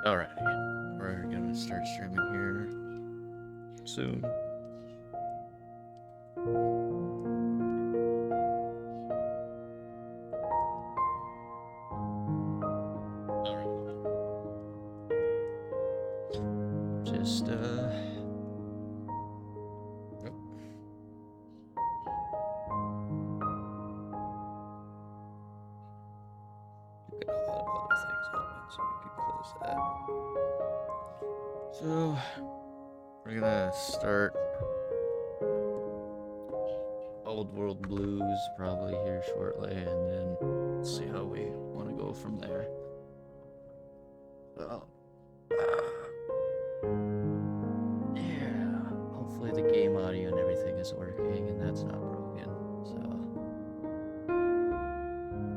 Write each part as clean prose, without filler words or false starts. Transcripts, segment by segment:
Alrighty, we're gonna start streaming here soon. Just We've got a lot of other things open, so we can close that. So we're gonna start Old World Blues probably here shortly, and then see how we want to go from there. So, yeah, hopefully the game audio and everything is working, and that's not broken. So,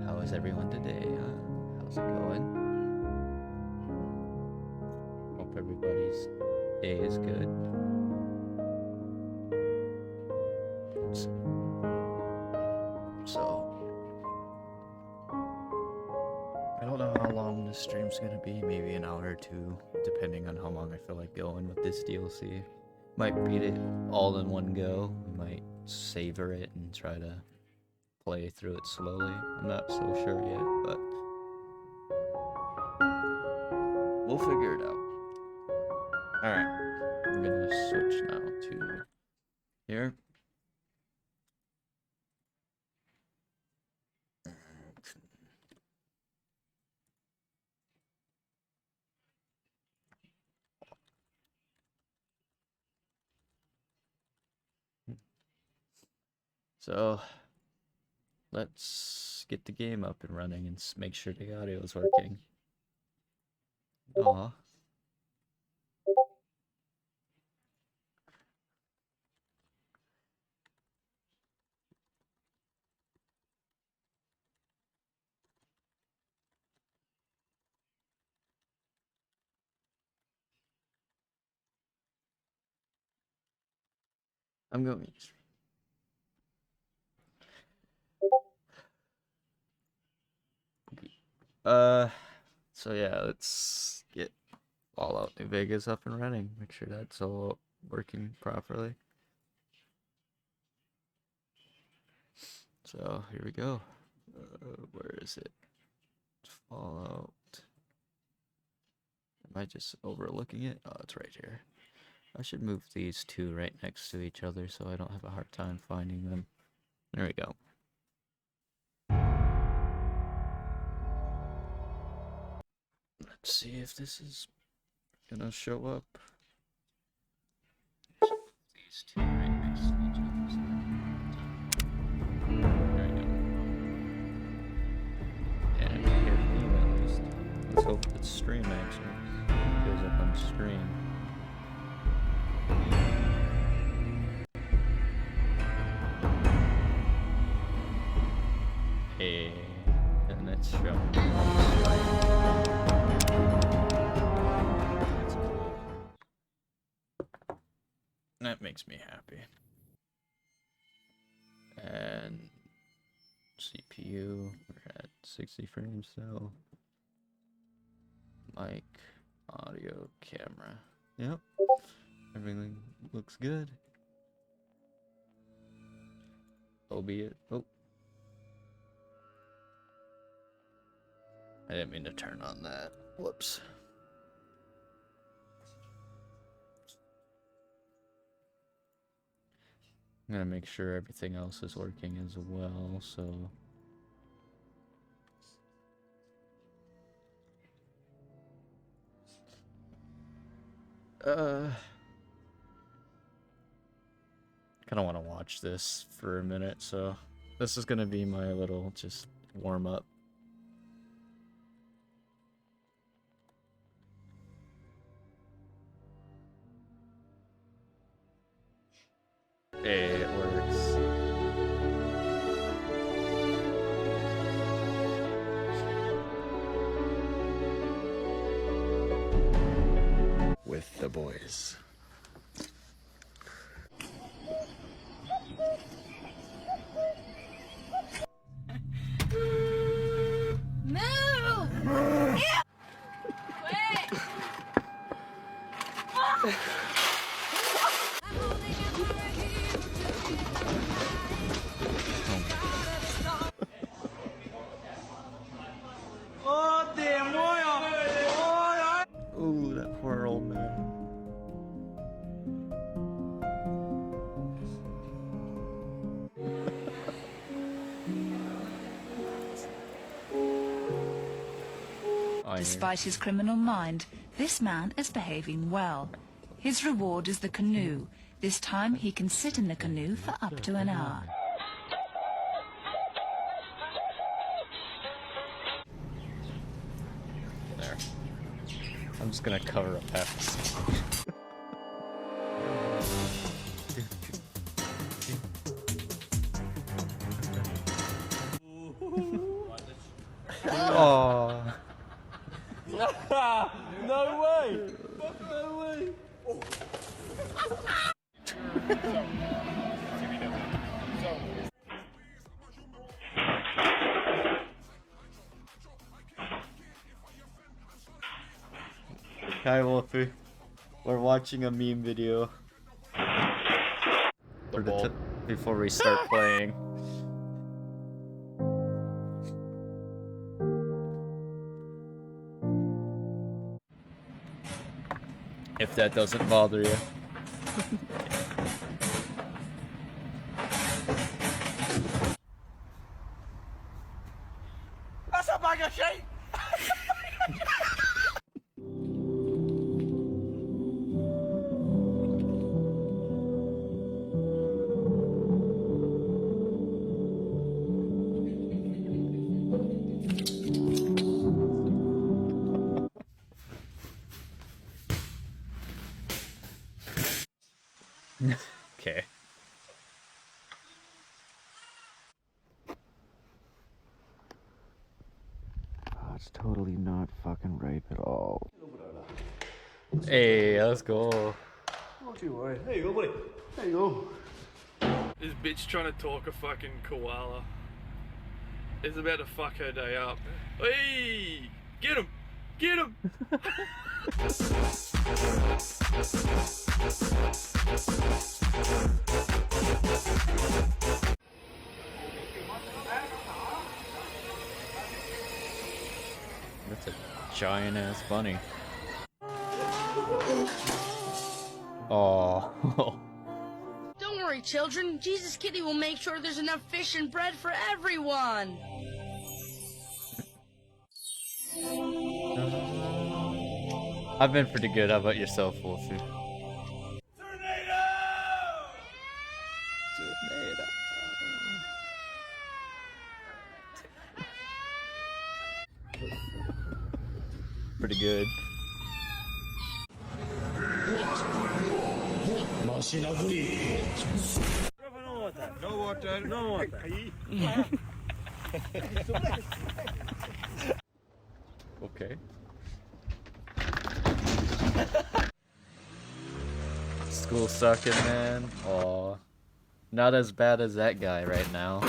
how is everyone today? How's it going? Hope everybody's day is good. So, I don't know how long this stream's gonna be, maybe an hour or two, depending on how long I feel like going with this DLC. Might beat it all in one go, we might savor it and try to play through it slowly. I'm not so sure yet, but we'll figure it out. Alright, I'm gonna switch now to here. So, let's get the game up and running and make sure the audio is working. Aw. I'm going. So yeah, let's get Fallout New Vegas up and running. Make sure that's all working properly. So here we go. Where is it? Fallout. Am I just overlooking it? Oh, it's right here. I should move these two right next to each other so I don't have a hard time finding them. There we go. Let's see if this is gonna show up. These two right next to each other. There we go. And here at least. Let's hope it's stream actually. It goes up on stream. And it's showing. That's cool. That makes me happy. And CPU, we're at 60 frames so. Mic, audio, camera. Yep. Everything looks good. Albeit, oh. I didn't mean to turn on that. Whoops. I'm gonna make sure everything else is working as well, so. Kinda wanna watch this for a minute, so this is gonna be my little just warm up. Hey, it works. With the boys. Move! Wait! Ooh, that poor old man. Despite his criminal mind, this man is behaving well. His reward is the canoe. This time he can sit in the canoe for up to an hour. There. I'm just gonna cover up half the stage. Oh. No way! Fuck no way! Hi Wolfie. We're watching a meme video. Before we start playing. If that doesn't bother you. That's a bag of shit! Okay. Oh, it's totally not fucking rape at all. Hey, let's go. Don't you worry. There you go, buddy. There you go. This bitch trying to talk a fucking koala is about to fuck her day up. Hey! Get him! Get him! That's a giant ass bunny. Oh. Don't worry, children. Jesus Kitty will make sure there's enough fish and bread for everyone. I've been pretty good. How about yourself, Wolfie? Pretty good. No water. No water. Okay. school sucking, man. Aw. Not as bad as that guy right now.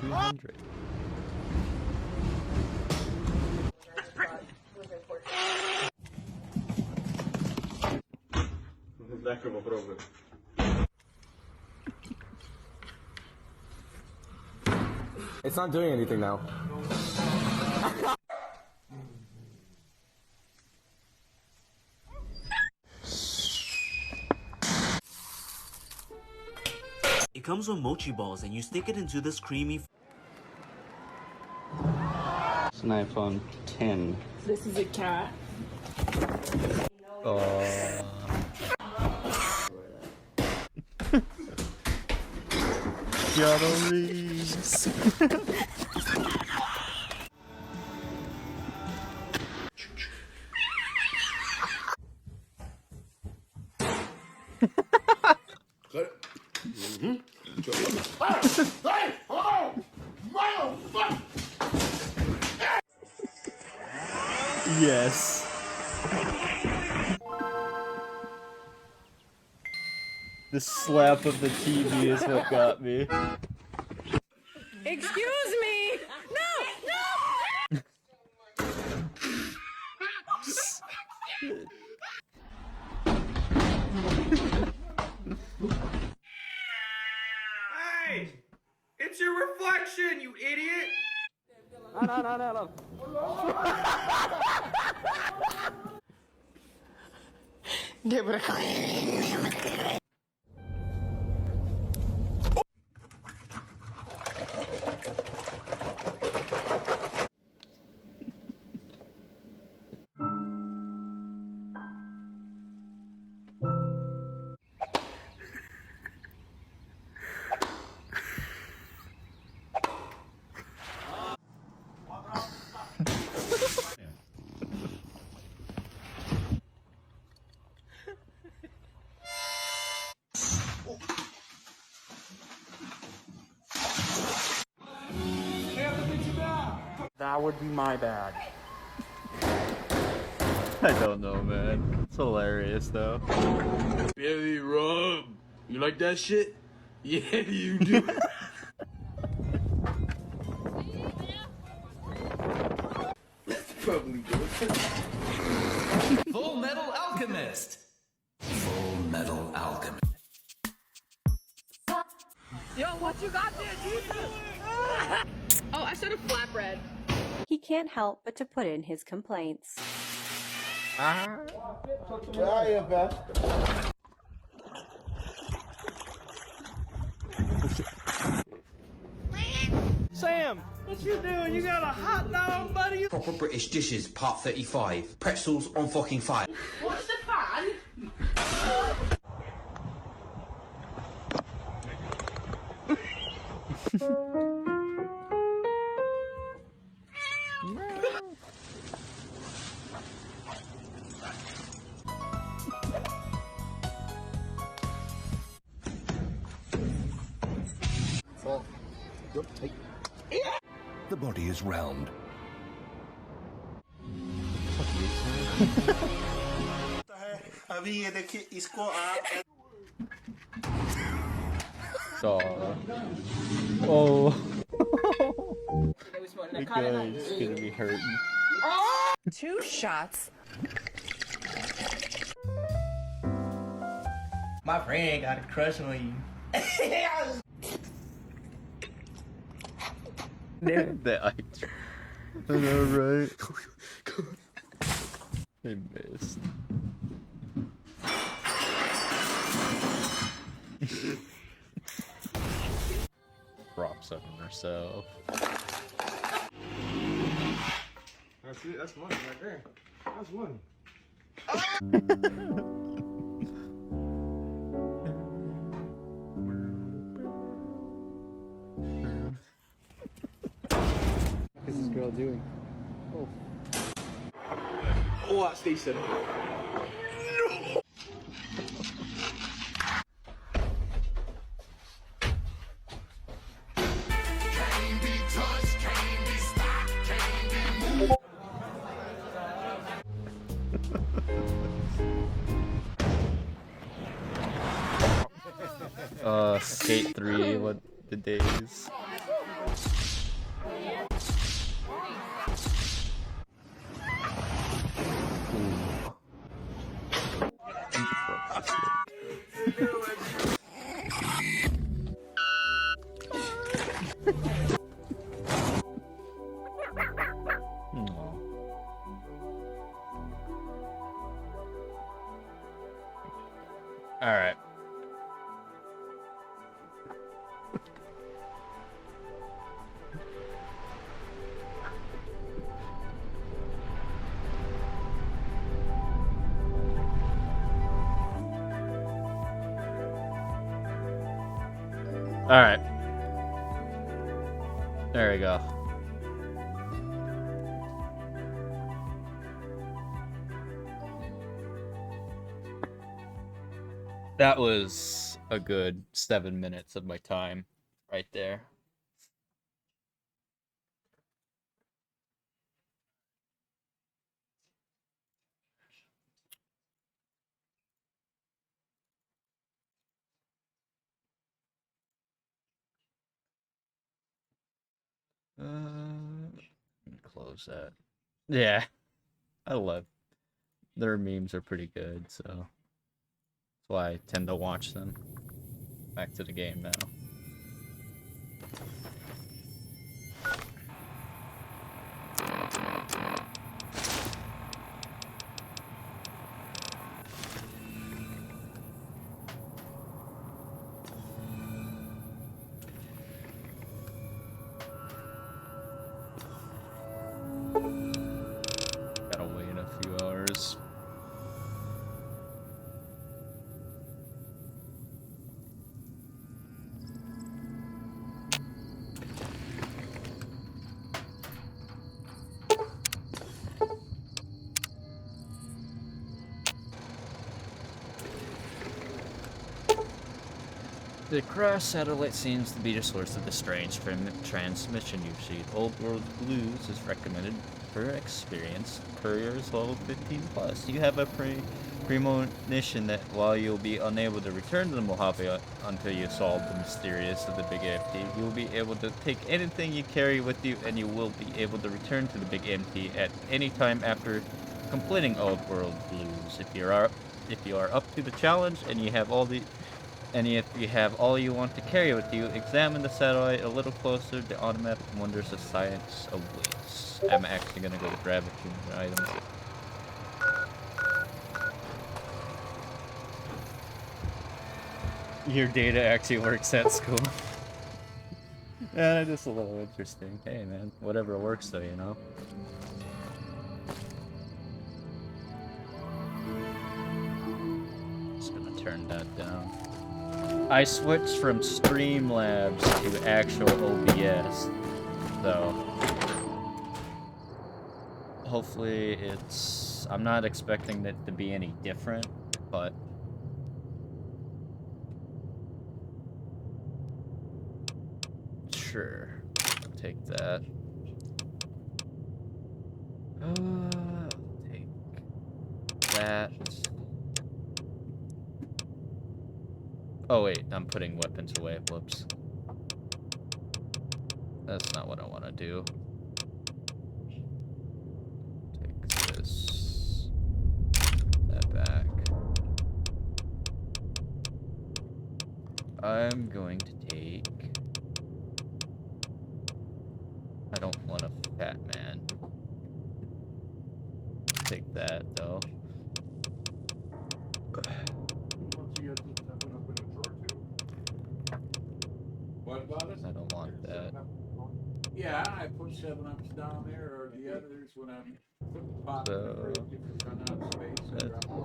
$200. It's not doing anything now. It comes with mochi balls and you stick it into this creamy... It's an iPhone 10. This is a cat. Keanu Reeves. Yes. The slap of the TV is what got me. Excuse me! No! No! Hey! It's your reflection, you idiot! No. That would be my bad. I don't know, man. It's hilarious, though. Billy Rob, you like that shit? Yeah, you do. Let's probably do it. Full Metal Alchemist. Full Metal Alchemist. Yo, what you got there, Jesus? Oh, I said a flatbread. He can't help but to put in his complaints. Sam, what you doing? You got a hot dog, buddy? Proper British dishes, part 35. Pretzels on fucking fire. What's the fun? The body is round. Oh. The guy's gonna be hurting. 2 shots. My friend got a crush on you. That I know, right? I missed. Props up in herself. That's it. That's money right there. That's money. What is this girl doing? Oh. What, Station? No! Skate 3, what the days. Alright. Alright. There we go. That was a good 7 minutes of my time right there. Close that. Yeah, I love. Their memes are pretty good, so that's why I tend to watch them. Back to the game now. Gotta wait a few hours. The crash satellite seems to be the source of the strange transmission you see. Old World Blues is recommended for experience. Couriers level 15 plus. You have a premonition that while you'll be unable to return to the Mojave until you solve the mysterious of the Big Empty, you will be able to take anything you carry with you, and you will be able to return to the Big Empty at any time after completing Old World Blues. If you are up to the challenge and you have all you want to carry with you, examine the satellite a little closer. The automatic wonders of science awaits. I'm actually gonna go grab a few more items. Your data actually works at school. Yeah, just a little interesting. Hey man, whatever works though, you know? Just gonna turn that down. I switched from Streamlabs to actual OBS, so hopefully I'm not expecting it to be any different, but sure, I'll take that. I'll take that. Oh wait, I'm putting weapons away. Whoops. That's not what I want to do. Take this. That back. I'm going to take... I don't want a fat man. Take that, though. What about it? I don't want that. Yeah, I put 7-Ups down there, or the others when I'm putting the pot in the fridge, if you run out of space, I drop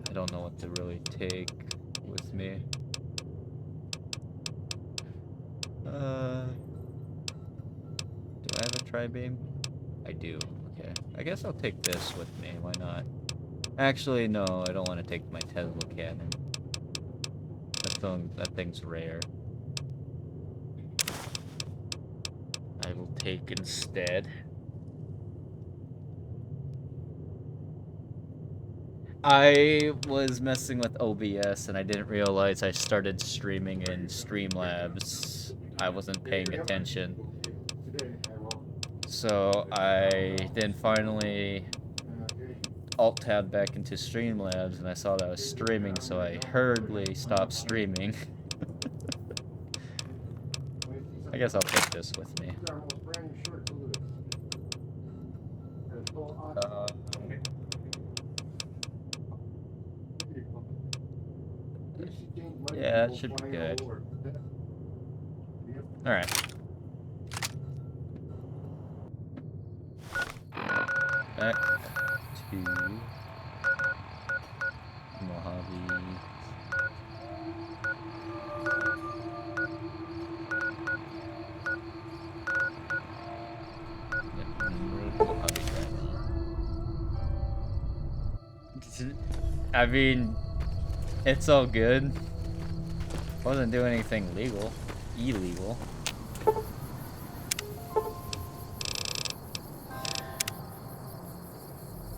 I don't know what to really take with me. Do I have a tri-beam? I do. Okay. I guess I'll take this with me. Why not? Actually, no. I don't want to take my Tesla cannon. That thing's rare. take instead. I was messing with OBS and I didn't realize I started streaming in Streamlabs. I wasn't paying attention. So I then finally alt-tabbed back into Streamlabs and I saw that I was streaming, so I hurriedly stopped streaming. I guess I'll take this with me. Yeah, it should be good. Alright. Back to Mojave. I mean, it's all good. Wasn't doing anything illegal.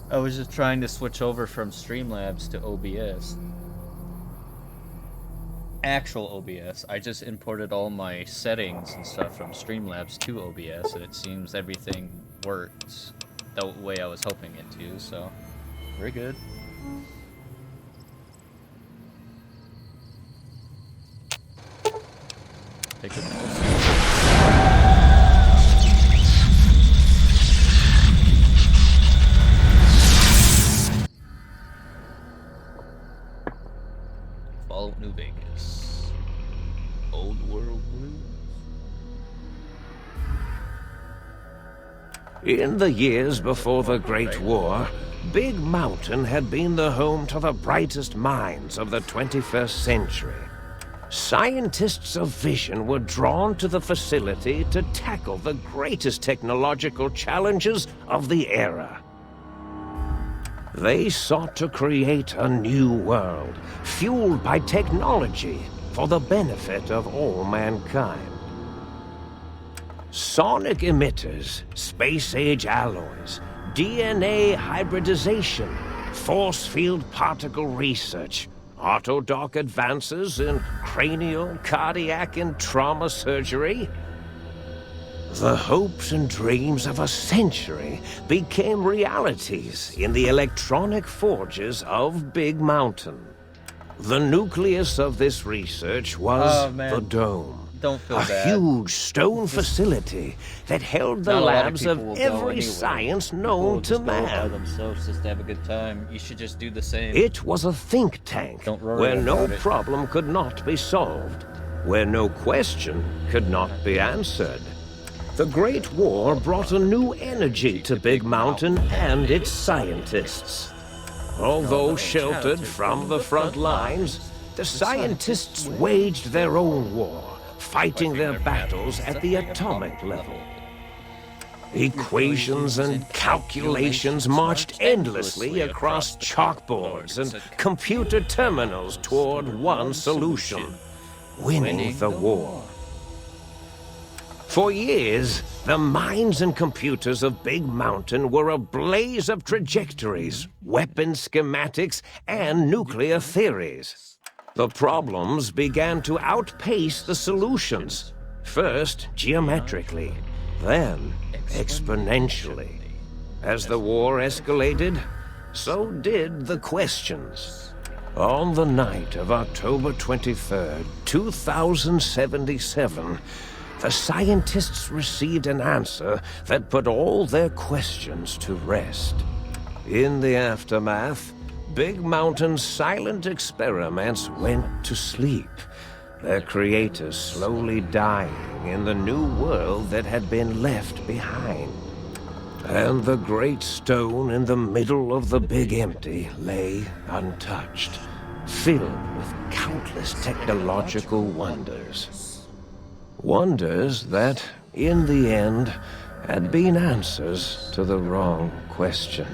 I was just trying to switch over from Streamlabs to OBS. Actual OBS. I just imported all my settings and stuff from Streamlabs to OBS, and it seems everything works the way I was hoping it to, so we're good. Take a Fallout New Vegas. Old World Blues. In the years before the Great War, Big Mountain had been the home to the brightest minds of the 21st century. Scientists of vision were drawn to the facility to tackle the greatest technological challenges of the era. They sought to create a new world, fueled by technology for the benefit of all mankind. Sonic emitters, space-age alloys, DNA hybridization, force field particle research, autodoc advances in cranial, cardiac, and trauma surgery. The hopes and dreams of a century became realities in the electronic forges of Big Mountain. The nucleus of this research was the Dome. Don't feel a bad. Huge stone facility that held the labs of every science known to man. Themselves just to have a good time. You should just do the same. It was a think tank where no problem could not be solved, where no question could not be answered. The Great War brought a new energy to Big Mountain and its scientists. Although sheltered from the front lines, the scientists waged their own war, fighting their battles at the atomic level. Equations and calculations marched endlessly across chalkboards and computer terminals toward one solution: winning the war. For years, the minds and computers of Big Mountain were a blaze of trajectories, weapon schematics, and nuclear theories. The problems began to outpace the solutions, first geometrically, then exponentially. As the war escalated, so did the questions. On the night of October 23rd, 2077, the scientists received an answer that put all their questions to rest. In the aftermath, Big Mountain's silent experiments went to sleep, their creators slowly dying in the new world that had been left behind. And the great stone in the middle of the Big Empty lay untouched, filled with countless technological wonders. Wonders that, in the end, had been answers to the wrong question.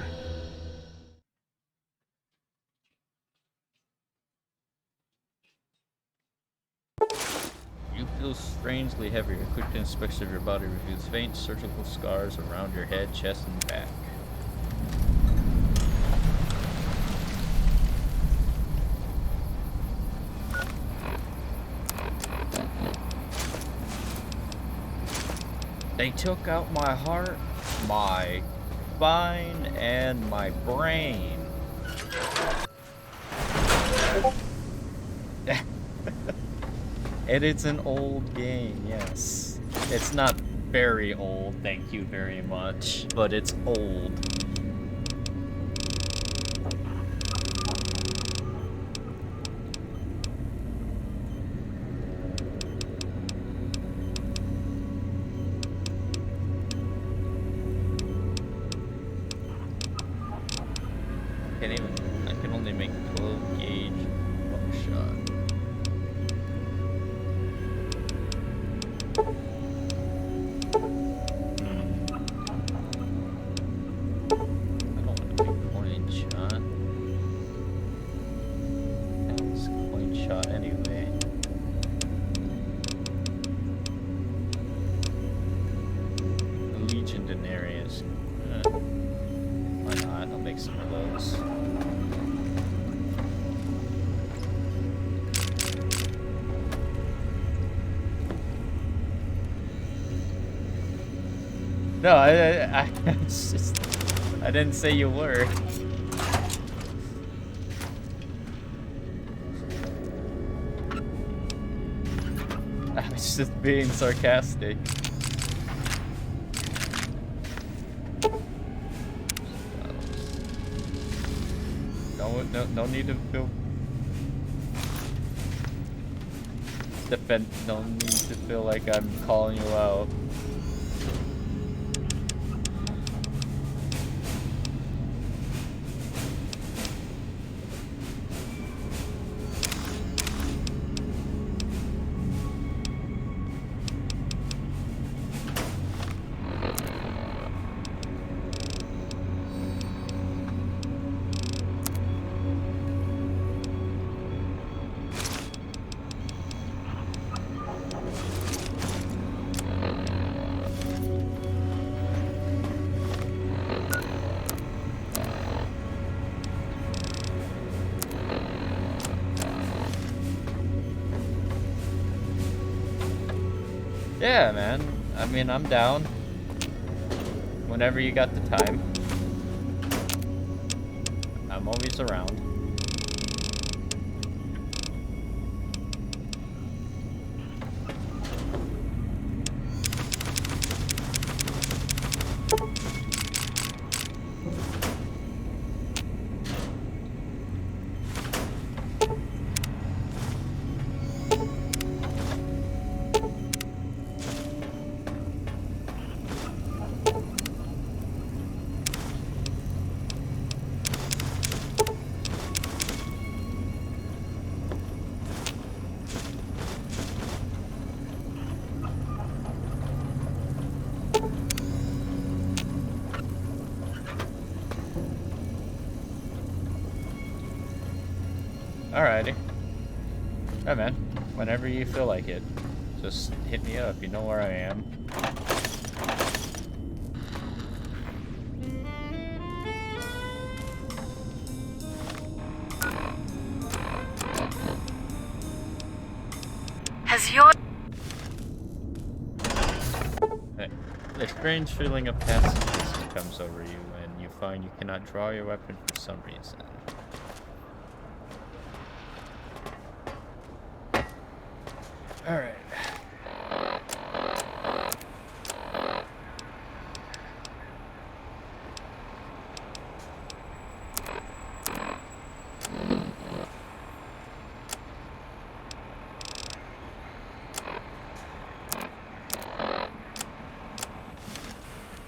You feel strangely heavier. A quick inspection of your body reveals faint surgical scars around your head, chest, and back. They took out my heart, my spine, and my brain. And it's an old game, yes. It's not very old, thank you very much, but it's old. I can only make 12 gauge buckshot. I don't want to make coin shot. That's coin shot anyway. Legion Denarius. Why not? I'll make some of those. No, it's just, I didn't say you were. I was just being sarcastic. No need to feel no need to feel like I'm calling you out. Yeah, man. I mean, I'm down. Whenever you got the time. I'm always around. Alrighty. Yeah, man. Whenever you feel like it, just hit me up. You know where I am. Has your... A strange feeling of pacifism comes over you, and you find you cannot draw your weapon for some reason. Alright.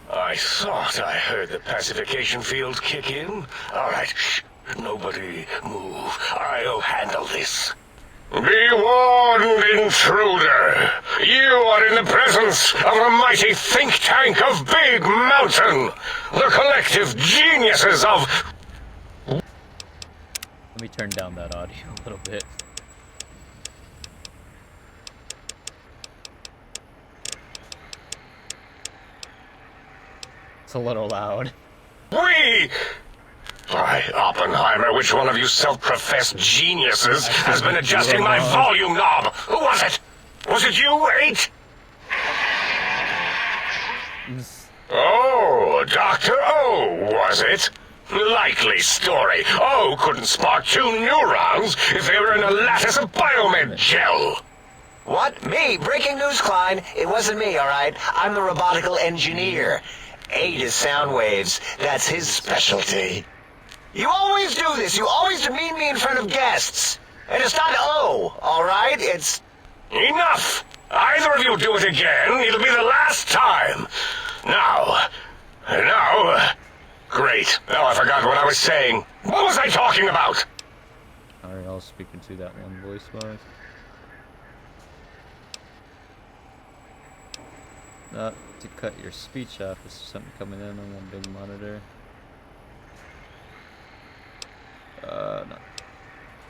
I thought I heard the pacification field kick in. All right, shh. Nobody move. I'll handle this. Be warned, intruder! You are in the presence of a mighty think tank of Big Mountain! The collective geniuses of... Let me turn down that audio a little bit. a little loud. We! Why, Oppenheimer, which one of you self-professed geniuses has been adjusting my volume knob? Who was it? Was it you, 8? Oh, Dr. O, was it? Likely story. O couldn't spark 2 neurons if they were in a lattice of biomed gel. What? Me? Breaking news, Klein. It wasn't me, all right? I'm the robotical engineer. 8 is sound waves. That's his specialty. You always do this. You always demean me in front of guests. And it's not O, all right? It's... Enough! Either of you do it again, it'll be the last time. Now... Great. Now I forgot what I was saying. What was I talking about? Alright, I'll speak into that one voice box. To cut your speech off, is something coming in on that big monitor? No.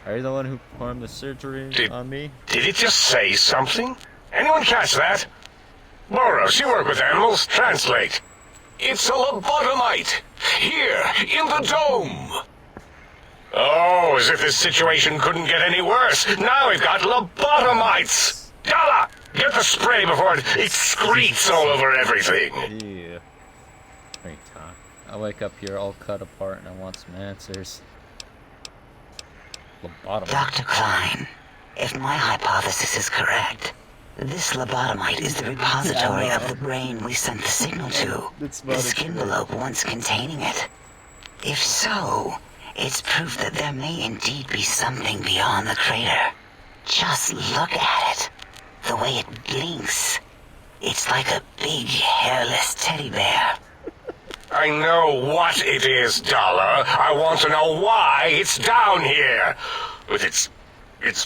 Are you the one who performed the surgery on me? Did it just say something? Anyone catch that? Boros, you work with animals. Translate. It's a lobotomite. Here, in the dome. Oh, as if this situation couldn't get any worse. Now we've got lobotomites. Dalla, get the spray before it excretes all over everything. Yeah. Wait, Tom. I wake up here all cut apart and I want some answers. Lobotomite. Dr. Klein, if my hypothesis is correct, this lobotomite is the repository of the brain we sent the signal to, the skin envelope once containing it. If so, it's proof that there may indeed be something beyond the crater. Just look at it. The way it blinks. It's like a big, hairless teddy bear. I know what it is, Dollar. I want to know why it's down here. With its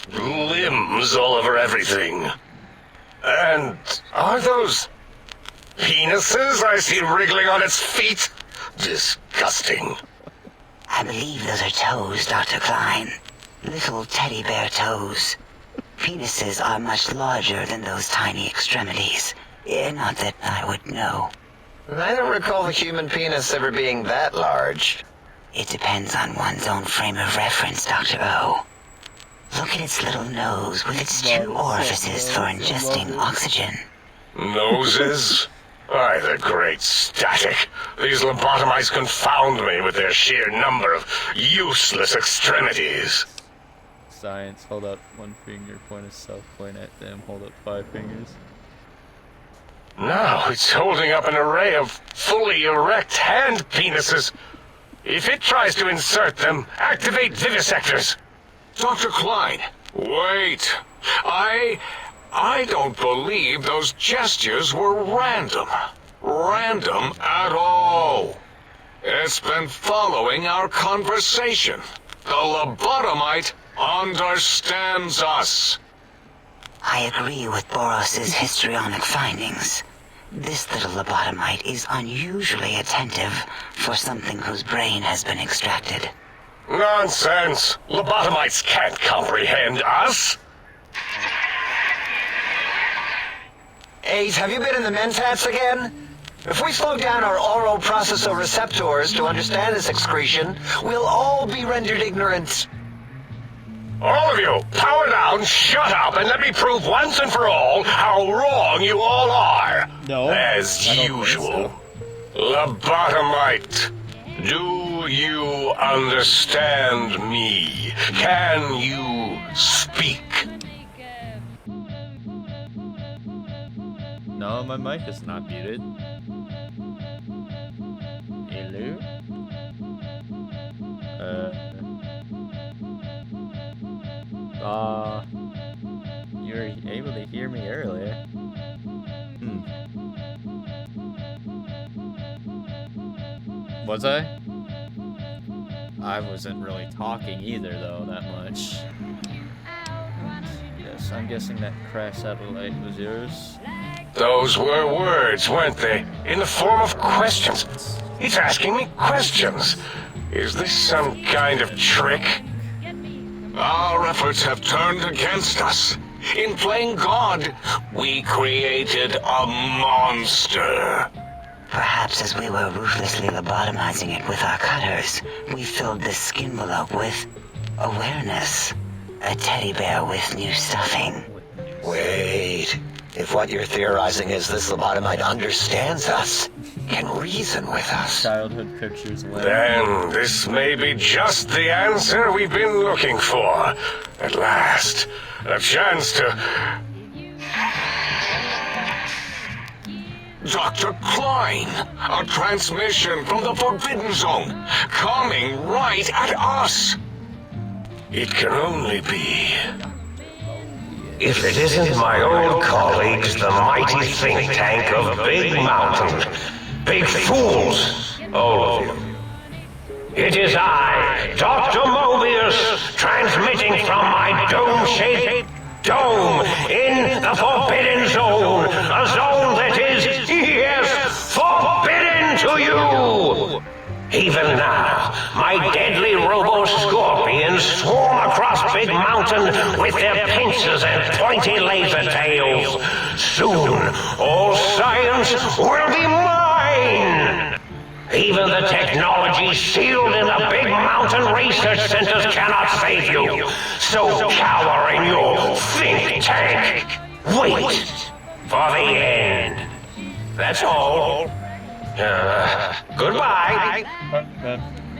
limbs all over everything. And are those penises I see wriggling on its feet? Disgusting. I believe those are toes, Dr. Klein. Little teddy bear toes. Penises are much larger than those tiny extremities. Not that I would know. I don't recall the human penis ever being that large. It depends on one's own frame of reference, Dr. O. Look at its little nose with its 2 orifices for ingesting oxygen. Noses? Why, the great static. These lobotomites confound me with their sheer number of useless extremities. Science, hold up 1 finger, point of self, point at them, hold up 5 fingers. Now it's holding up an array of fully erect hand penises. If it tries to insert them, activate vivisectors. Dr. Klein. Wait. I don't believe those gestures were random. Random at all. It's been following our conversation. The lobotomite understands us. I agree with Boros's histrionic findings. This little lobotomite is unusually attentive for something whose brain has been extracted. Nonsense! Lobotomites can't comprehend us! 8, have you been in the mentats again? If we slow down our oral processoreceptors to understand this excretion, we'll all be rendered ignorant. All of you, power down, shut up, and let me prove once and for all how wrong you all are. No. As usual. Lobotomite, do you understand me? Can you speak? No, my mic is not muted. Hello? You were able to hear me earlier. Was I? I wasn't really talking either, though, that much. Yes, I'm guessing that crash satellite was yours. Those were words, weren't they? In the form of questions. It's asking me questions. Is this some kind of trick? Our efforts have turned against us. In playing God, we created a monster. Perhaps as we were ruthlessly lobotomizing it with our cutters, we filled this skin envelope with awareness. A teddy bear with new stuffing. Wait. If what you're theorizing is this lobotomite understands us, can reason with us. Childhood pictures. Then this may be just the answer we've been looking for. At last, a chance to... Dr. Klein, a transmission from the Forbidden Zone, coming right at us. It can only be... If it isn't my old colleagues, the mighty think tank of Big Mountain. Big fools, all of you. It is I, Dr. Mobius, transmitting from my dome-shaped dome in the Forbidden Zone. A zone that is, yes, forbidden to you. Even now, my deadly robo-scorpions swarm across Big Mountain with their pincers and pointy laser tails. Soon, all science will be mine! Even the technology sealed in the Big Mountain research centers cannot save you. So cower in your think tank. Wait for the end. That's all. Goodbye.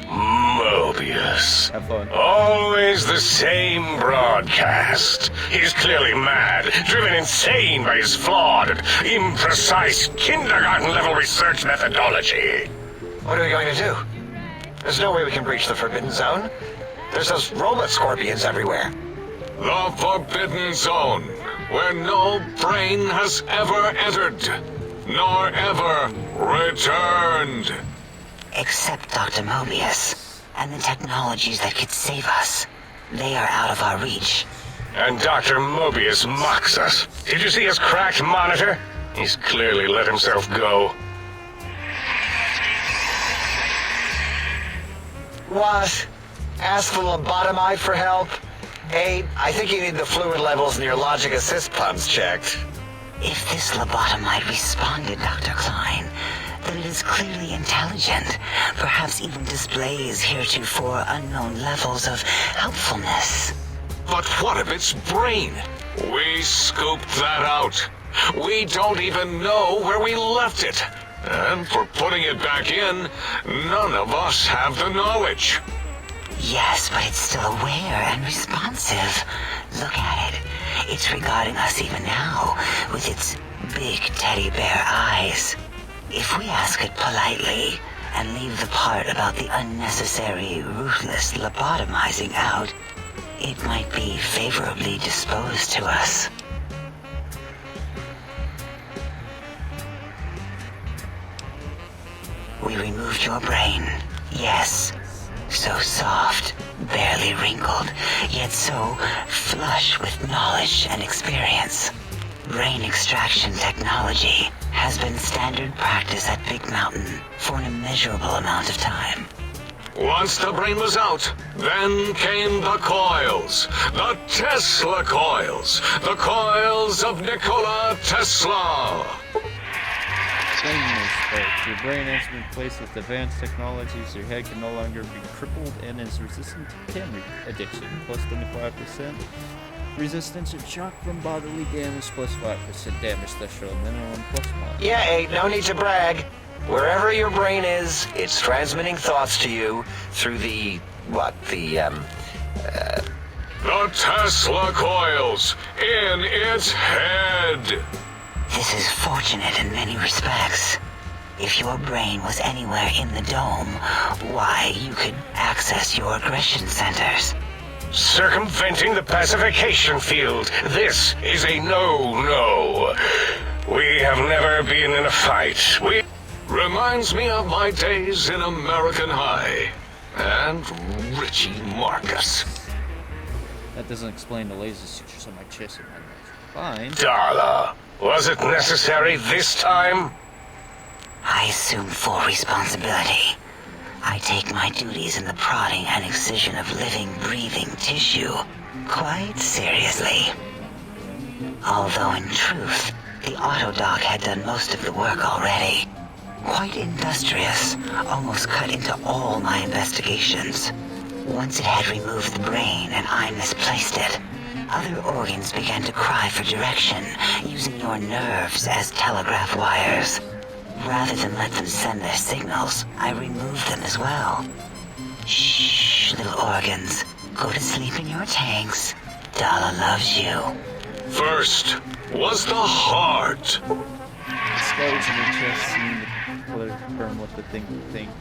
Mobius. Always the same broadcast. He's clearly mad, driven insane by his flawed and imprecise kindergarten-level research methodology. What are we going to do? There's no way we can breach the Forbidden Zone. There's those robot scorpions everywhere. The Forbidden Zone, where no brain has ever entered, nor ever returned. Except Dr. Mobius, and the technologies that could save us. They are out of our reach. And Dr. Mobius mocks us. Did you see his cracked monitor? He's clearly let himself go. What? Ask the lobotomite for help? Hey, I think you need the fluid levels in your logic assist pumps checked. If this lobotomite responded, Dr. Klein, then it is clearly intelligent, perhaps even displays heretofore unknown levels of helpfulness. But what of its brain? We scooped that out. We don't even know where we left it. And for putting it back in, none of us have the knowledge. Yes, but it's still aware and responsive. Look at it. It's regarding us even now, with its big teddy bear eyes. If we ask it politely, and leave the part about the unnecessary, ruthless lobotomizing out, it might be favorably disposed to us. We removed your brain, yes. So soft, barely wrinkled, yet so flush with knowledge and experience. Brain extraction technology has been standard practice at Big Mountain for an immeasurable amount of time. Once the brain was out, then came the coils. The Tesla coils. The coils of Nikola Tesla. Your brain has been placed with advanced technologies. Your head can no longer be crippled and is resistant to camera addiction. Plus 25% resistance and shock from bodily damage. Plus 5% damage threshold minimum. Plus 1. Yeah, ain't no need to brag. Wherever your brain is, it's transmitting thoughts to you through the Tesla coils in its head. This is fortunate in many respects. If your brain was anywhere in the dome, why, you could access your aggression centers. Circumventing the pacification field. This is a no-no. We have never been in a fight. Reminds me of my days in American High. And Richie Marcus. That doesn't explain the laser sutures on my chest and my neck. Fine. Darla, was it necessary this time? I assume full responsibility. I take my duties in the prodding and excision of living, breathing tissue quite seriously. Although in truth, the autodoc had done most of the work already. Quite industrious, almost cut into all my investigations. Once it had removed the brain and I misplaced it, other organs began to cry for direction, using your nerves as telegraph wires. Rather than let them send their signals, I removed them as well. Shh, little organs. Go to sleep in your tanks. Dala loves you. First was the heart. This guy was interesting to confirm what the thing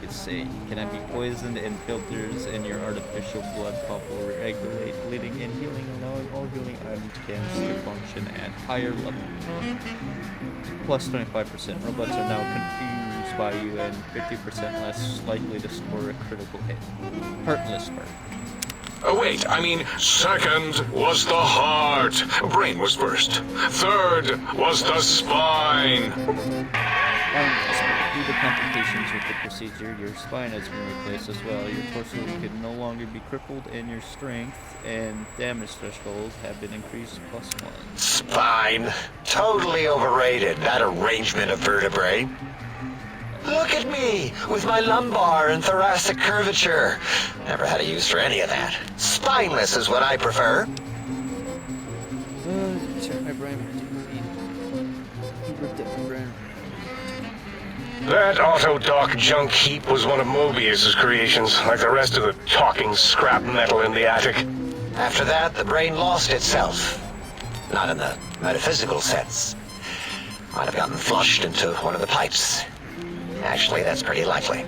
is saying. Can I be poisoned and filters in your artificial blood pump will regulate bleeding and healing, allowing all healing items to function at higher levels. Plus 25%. Robots are now confused by you and 50% less likely to score a critical hit. Heartless heart. Oh wait, I mean, second was the heart. Brain was first. Third was the spine. Due to complications with the procedure, your spine has been replaced as well. Your torso can no longer be crippled, and your strength and damage thresholds have been increased +1. Spine. Totally overrated, that arrangement of vertebrae. Look at me, with my lumbar and thoracic curvature. Never had a use for any of that. Spineless is what I prefer. Check my brain. That Autodoc junk heap was one of Mobius's creations, like the rest of the talking scrap metal in the attic. After that, the brain lost itself. Not in the metaphysical sense. Might have gotten flushed into one of the pipes. Actually, that's pretty likely.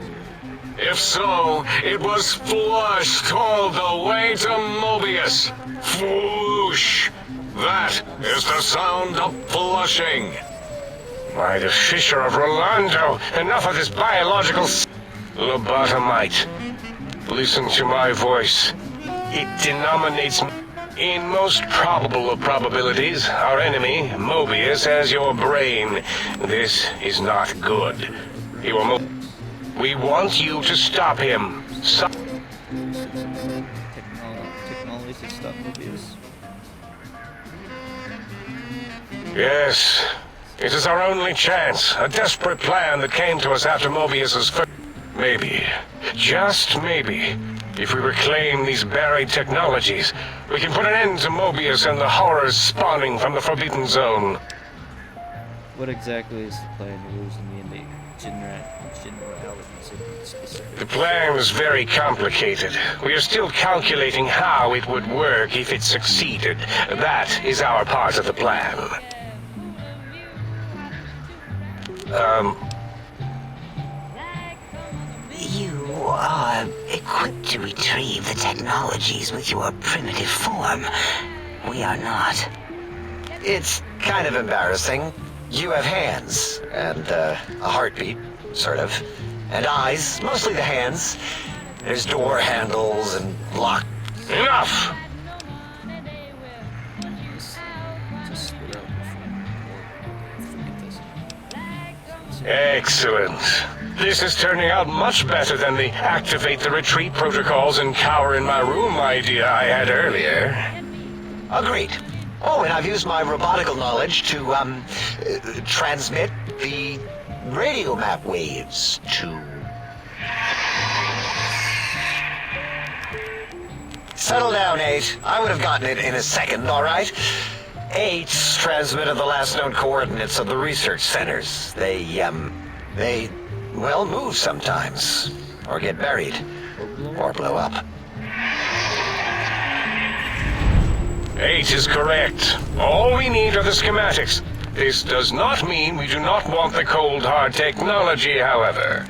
If so, it was flushed all the way to Mobius. Flush. That is the sound of flushing. By the Fisher of Rolando, enough of this biological lobotomite. Listen to my voice. It denominates in most probable of probabilities our enemy, Mobius, as your brain. This is not good. He will we want you to stop him. Technology to stop Mobius. Yes. It is our only chance. A desperate plan that came to us after Mobius's first... Maybe. Just maybe. If we reclaim these buried technologies, we can put an end to Mobius and the horrors spawning from the Forbidden Zone. What exactly is the plan? You're losing me in the generalities of the specific. The plan is very complicated. We are still calculating how it would work if it succeeded. That is our part of the plan. You are equipped to retrieve the technologies with your primitive form. We are not. It's kind of embarrassing. You have hands, and a heartbeat, sort of, and eyes, mostly the hands. There's door handles and lock. Enough! Excellent. This is turning out much better than the activate the retreat protocols and cower in my room idea I had earlier. Agreed. Oh, and I've used my robotical knowledge to, transmit the radio map waves to... Settle down, 8. I would have gotten it in a second, all right? 8's transmitted the last known coordinates of the research centers. They, well, move sometimes. Or get buried. Or blow up. 8 is correct. All we need are the schematics. This does not mean we do not want the cold hard technology, however.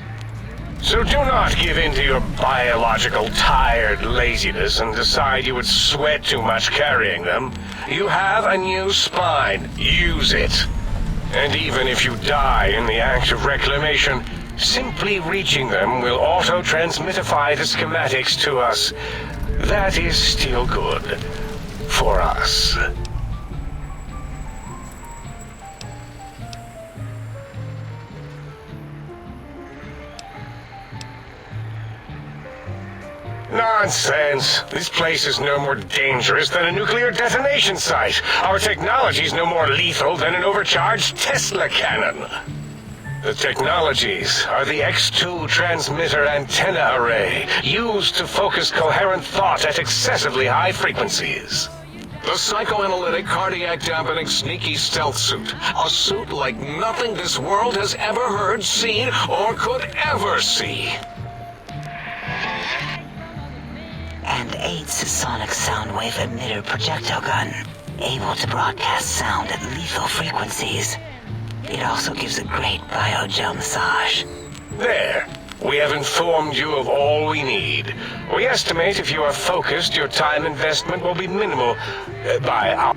So do not give in to your biological tired laziness and decide you would sweat too much carrying them. You have a new spine. Use it. And even if you die in the act of reclamation, simply reaching them will auto-transmitify the schematics to us. That is still good. For us. Nonsense! This place is no more dangerous than a nuclear detonation site. Our technology is no more lethal than an overcharged Tesla cannon. The technologies are the X2 transmitter antenna array, used to focus coherent thought at excessively high frequencies. The psychoanalytic, cardiac dampening, sneaky stealth suit. A suit like nothing this world has ever heard, seen, or could ever see. And 8's sonic soundwave emitter projectile gun, able to broadcast sound at lethal frequencies. It also gives a great biogel massage. There. We have informed you of all we need. We estimate if you are focused, your time investment will be minimal by hour.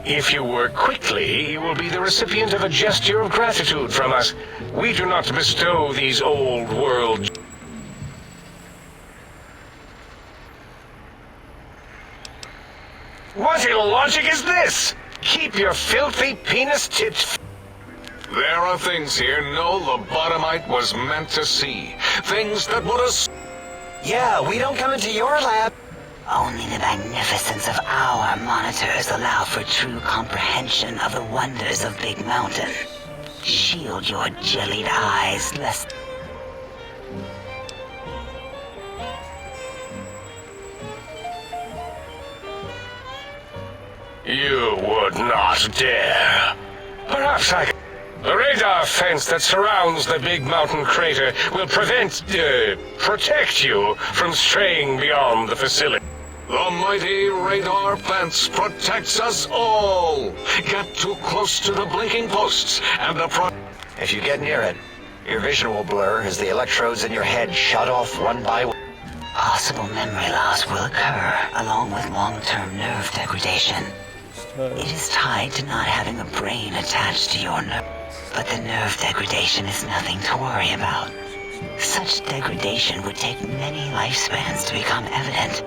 If you work quickly, you will be the recipient of a gesture of gratitude from us. We do not bestow these old world... What illogic is this? Keep your filthy penis tips... There are things here no lobotomite was meant to see. Things that would have... Yeah, we don't come into your lab. Only the magnificence of our monitors allow for true comprehension of the wonders of Big Mountain. Shield your jellied eyes, lest... You would not dare. Perhaps I... The radar fence that surrounds the Big Mountain crater will protect you from straying beyond the facility. The mighty radar fence protects us all. Get too close to the blinking posts and the If you get near it, your vision will blur as the electrodes in your head shut off one by one. Possible memory loss will occur, along with long-term nerve degradation. It is tied to not having a brain attached to your nerve. But the nerve degradation is nothing to worry about. Such degradation would take many lifespans to become evident,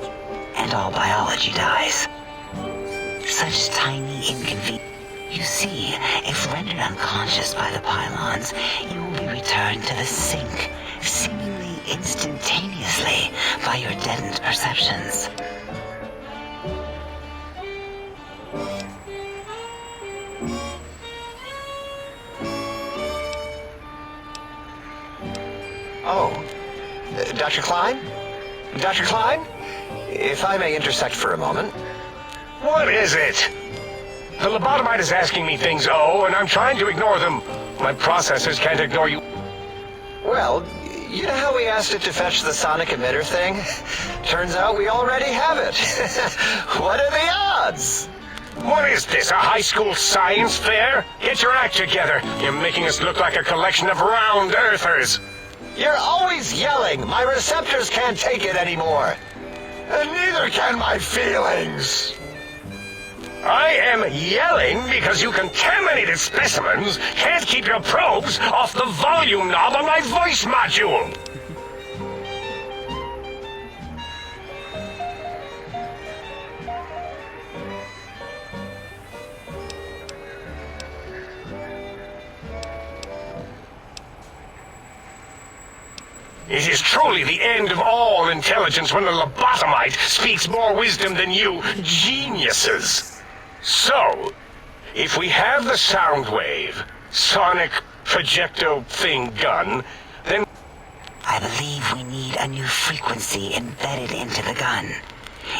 and all biology dies. Such tiny inconvenience. You see, if rendered unconscious by the pylons, you will be returned to the sink, seemingly instantaneously by your deadened perceptions. Oh, Dr. Klein? Dr. Klein? If I may intersect for a moment. What is it? The lobotomite is asking me things, and I'm trying to ignore them. My processors can't ignore you. Well, you know how we asked it to fetch the sonic emitter thing? Turns out we already have it. What are the odds? What is this, a high school science fair? Get your act together. You're making us look like a collection of round earthers. You're always yelling. My receptors can't take it anymore. And neither can my feelings. I am yelling because you contaminated specimens can't keep your probes off the volume knob on my voice module. It is truly the end of all intelligence when the lobotomite speaks more wisdom than you geniuses. So, if we have the sound wave, sonic projecto thing gun, then... I believe we need a new frequency embedded into the gun.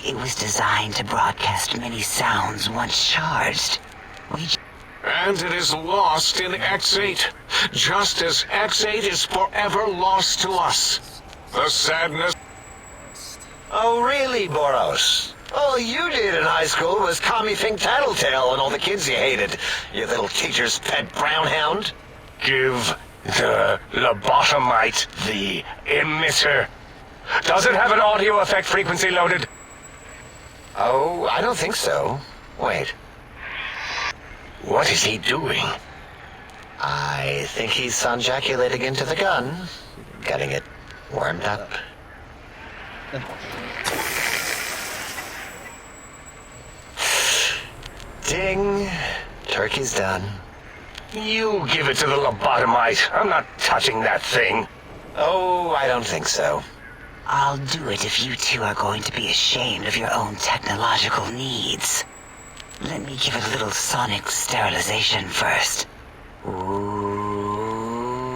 It was designed to broadcast many sounds once charged. And it is lost in X8, just as X8 is forever lost to us. The sadness... Oh, really, Boros? All you did in high school was call me Fink Tattletale and all the kids you hated, you little teacher's pet brown hound. Give the lobotomite the emitter. Does it have an audio effect frequency loaded? Oh, I don't think so. Wait. What is he doing? I think he's sonjaculating into the gun, getting it warmed up. Ding. Turkey's done. You give it to the lobotomite. I'm not touching that thing. Oh, I don't think so. I'll do it if you two are going to be ashamed of your own technological needs. Let me give it a little sonic sterilization first. Ooh.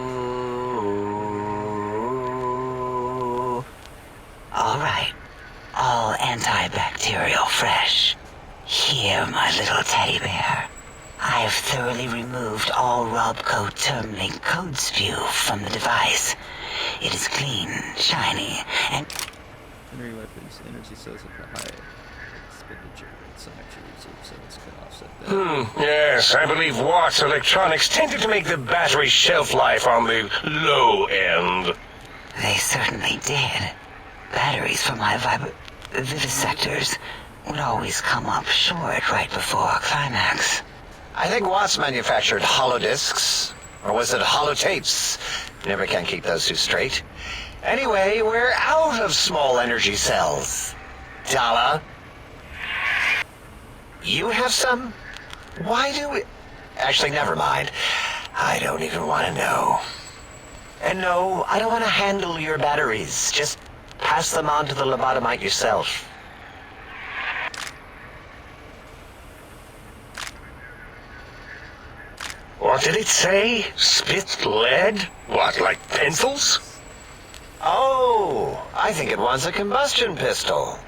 All right. All antibacterial fresh. Here, my little teddy bear. I have thoroughly removed all Robco termlink code spew from the device. It is clean, shiny, and... Henry weapons, energy cells at the high expenditure, some extra reserve cells can offset that. Yes, I believe Watt's electronics tended to make the battery shelf life on the low end. They certainly did. Batteries for my vivisectors would always come up short right before climax. I think Watts manufactured holodiscs, or was it holotapes? Never can keep those two straight. Anyway, we're out of small energy cells. Dala? You have some? Why do we... Actually, never mind. I don't even want to know. And no, I don't want to handle your batteries. Just pass them on to the lobotomite yourself. What did it say? Spit lead? What, like pencils? Oh, I think it wants a combustion pistol.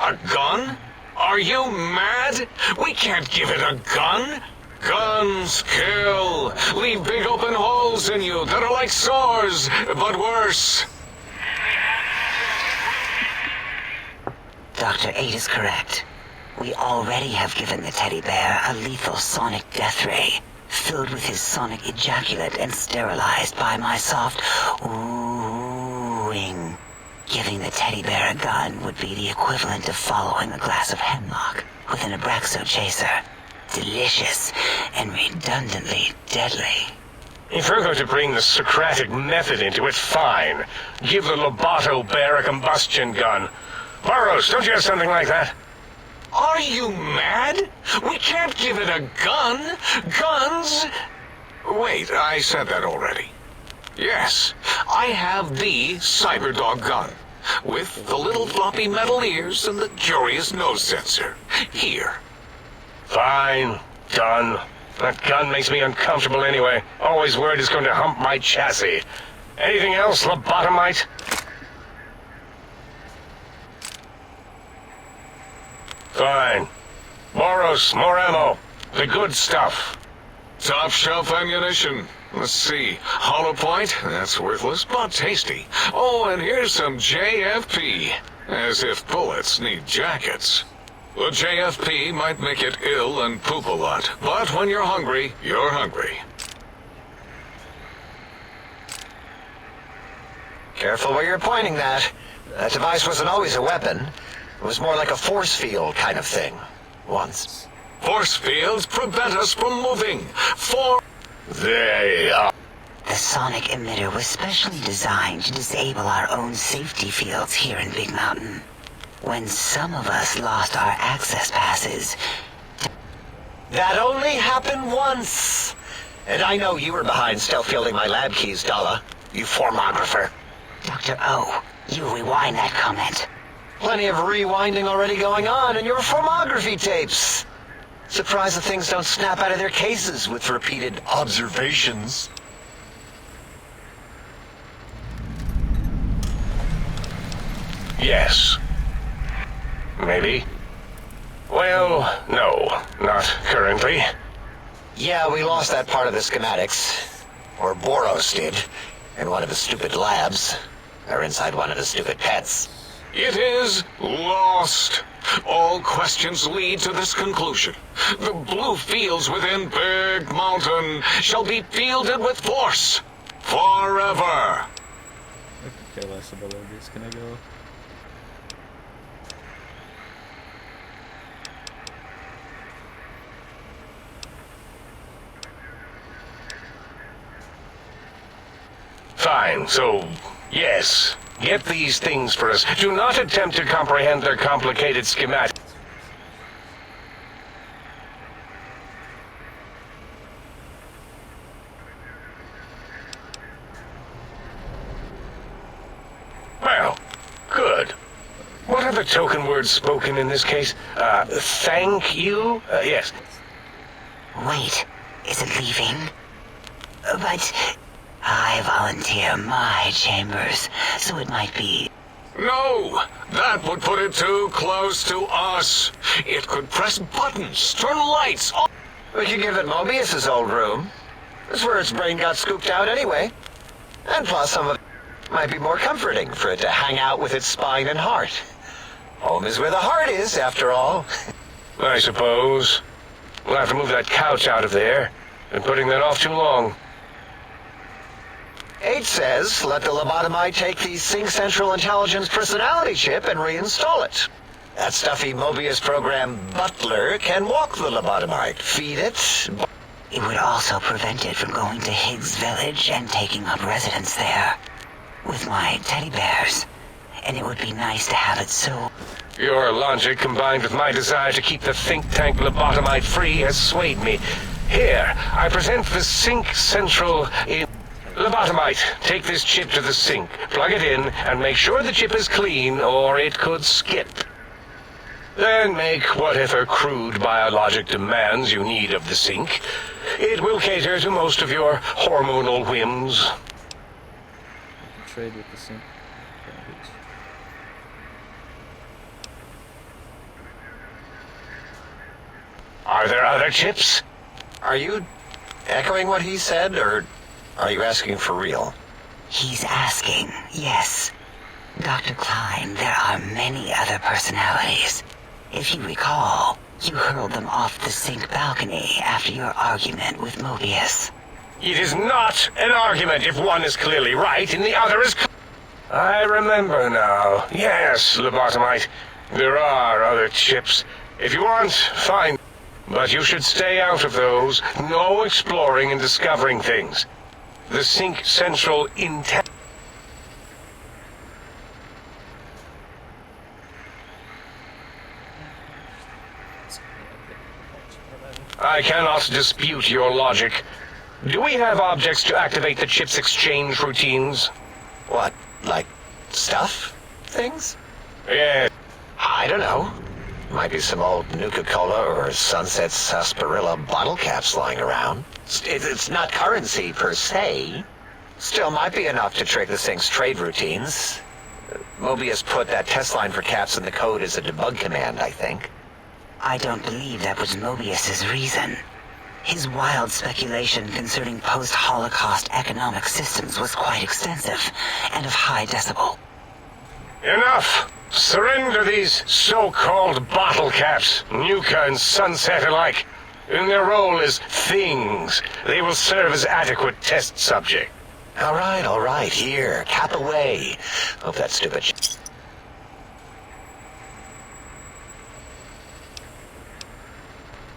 A gun? Are you mad? We can't give it a gun. Guns kill. Leave big open holes in you that are like sores, but worse. Dr. 8 is correct. We already have given the teddy bear a lethal sonic death ray, filled with his sonic ejaculate and sterilized by my soft oohing. Giving the teddy bear a gun would be the equivalent of following a glass of hemlock with an Abraxo chaser. Delicious and redundantly deadly. If you're going to bring the Socratic method into it, fine. Give the Loboto bear a combustion gun. Burroughs, don't you have something like that? Are you mad? We can't give it a gun. Guns... Wait, I said that already. Yes, I have the Cyberdog gun, with the little floppy metal ears and the curious nose sensor. Here. Fine. Done. That gun makes me uncomfortable anyway. Always worried it's going to hump my chassis. Anything else, lobotomite? Fine. Boros, more ammo. The good stuff. Top shelf ammunition. Let's see. Hollow point? That's worthless, but tasty. Oh, and here's some JFP. As if bullets need jackets. The JFP might make it ill and poop a lot, but when you're hungry, you're hungry. Careful where you're pointing that. That device wasn't always a weapon. It was more like a force field kind of thing. Once. Force fields prevent us from moving. They are. The sonic emitter was specially designed to disable our own safety fields here in Big Mountain. When some of us lost our access passes... That only happened once. And I know you were behind stealth fielding my lab keys, Dala. You formographer. Dr. O, you rewind that comment. Plenty of rewinding already going on in your formography tapes. Surprised the things don't snap out of their cases with repeated observations. Yes. Maybe. Well, no, not currently. Yeah, we lost that part of the schematics. Or Boros did. In one of his stupid labs. Or inside one of his stupid pets. It is lost. All questions lead to this conclusion. The blue fields within Big Mountain shall be fielded with force. Forever. I could care less about where this is gonna go. Fine, so, yes. Get these things for us. Do not attempt to comprehend their complicated schematics. Well, good. What are the token words spoken in this case? Thank you? Yes. Wait, is it leaving? But I volunteer my chambers, so it might be No, that would put it too close to us. It could press buttons, turn lights on. We could give it Mobius's old room. That's where its brain got scooped out anyway. And plus, some of it might be more comforting for it to hang out with its spine and heart. Home is where the heart is, after all. I suppose. We'll have to move that couch out of there. Been putting that off too long. 8 says, let the lobotomite take the Sync Central Intelligence personality chip and reinstall it. That stuffy Mobius program Butler can walk the lobotomite, feed it. It would also prevent it from going to Higgs Village and taking up residence there with my teddy bears. And it would be nice to have it so... Your logic combined with my desire to keep the think tank lobotomite free has swayed me. Here, I present the Sync Central in... Lobotomite, take this chip to the sink, plug it in, and make sure the chip is clean, or it could skip. Then make whatever crude biologic demands you need of the sink. It will cater to most of your hormonal whims. I can trade with the sink. Are there other chips? Are you echoing what he said, or are you asking for real? He's asking, yes. Dr. Klein, there are many other personalities. If you recall, you hurled them off the sink balcony after your argument with Mobius. It is not an argument if one is clearly right and the other is... I remember now. Yes, lobotomite. There are other chips. If you want, fine. But you should stay out of those. No exploring and discovering things. The Sync Central Intel... I cannot dispute your logic. Do we have objects to activate the chip's exchange routines? What, like stuff? Things? Yeah. I don't know. Might be some old Nuka-Cola or Sunset Sarsaparilla bottle caps lying around. It's not currency per se. Still might be enough to trick the thing's trade routines. Mobius put that test line for caps in the code as a debug command, I think. I don't believe that was Mobius's reason. His wild speculation concerning post-Holocaust economic systems was quite extensive and of high decibel. Enough! Surrender these so-called bottle caps, Nuka and Sunset alike. In their role as things, they will serve as adequate test subject. All right, here, cap away. Hope that stupid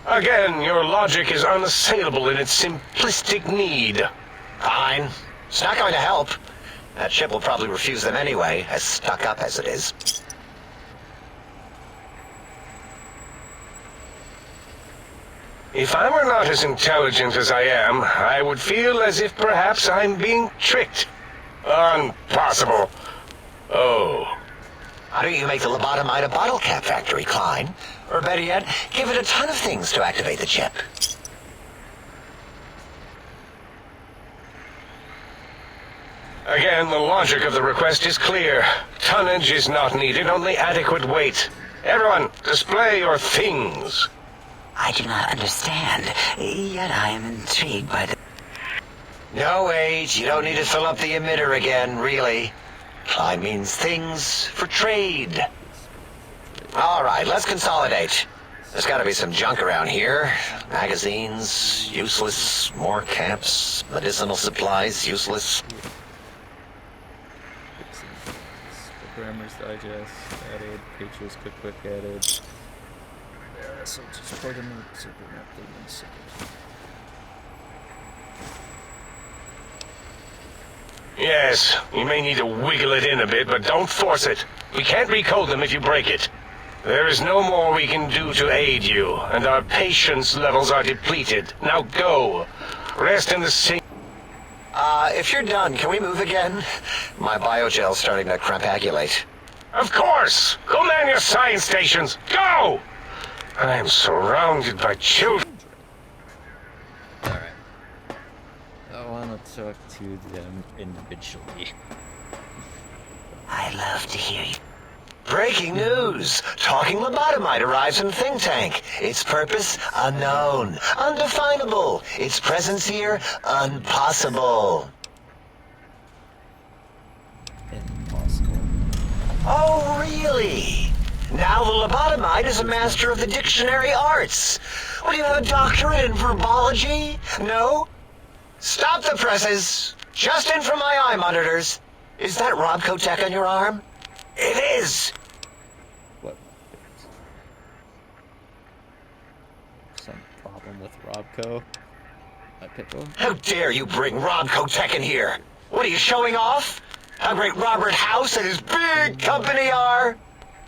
Again, your logic is unassailable in its simplistic need. Fine. It's not going to help. That chip will probably refuse them anyway, as stuck up as it is. If I were not as intelligent as I am, I would feel as if perhaps I'm being tricked. Impossible. Oh. Why don't you make the lobotomite a bottle cap factory, Klein? Or better yet, give it a ton of things to activate the chip. Again, the logic of the request is clear. Tonnage is not needed, only adequate weight. Everyone, display your things. I do not understand, yet I am intrigued by the... No, wait, you don't need to fill up the emitter again, really. Klein means things for trade. All right, let's consolidate. There's got to be some junk around here. Magazines, useless. More caps, medicinal supplies, useless. Programmer's Digest added, Patriots Cookbook added. So just plug in the super map thing in a second. Yes, you may need to wiggle it in a bit, but don't force it. We can't recode them if you break it. There is no more we can do to aid you, and our patience levels are depleted. Now go. Rest in the sink. If you're done, can we move again? My biogel's starting to crampagulate. Of course! Go man your science stations! Go! I am surrounded by children. Alright. I want to talk to them individually. I love to hear you. Breaking news! Talking lobotomite arrives in think tank. Its purpose, unknown. Undefinable. Its presence here, impossible. Impossible. Oh, really? Now the lobotomite is a master of the dictionary arts. What, do you have a doctorate in verbology? No? Stop the presses. Just in from my eye monitors. Is that Robco tech on your arm? It is! What? Some problem with Robco? My pickle? How dare you bring Robco tech in here? What are you showing off? How great Robert House and his big company are?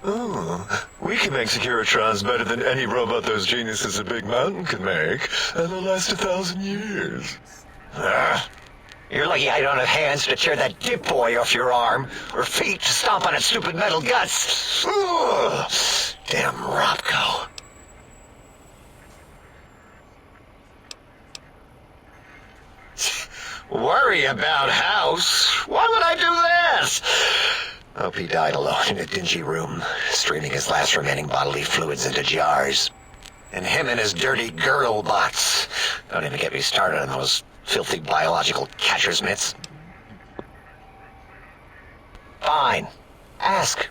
Oh, we can make Securitrons better than any robot those geniuses at Big Mountain can make, and they'll last 1,000 years. You're lucky I don't have hands to tear that dip boy off your arm, or feet to stomp on its stupid metal guts. Ugh. Damn Robco. Worry about House? Why would I do this? Hope he died alone in a dingy room, straining his last remaining bodily fluids into jars. And him and his dirty girl bots. Don't even get me started on those filthy biological catcher's mitts. Fine. Ask.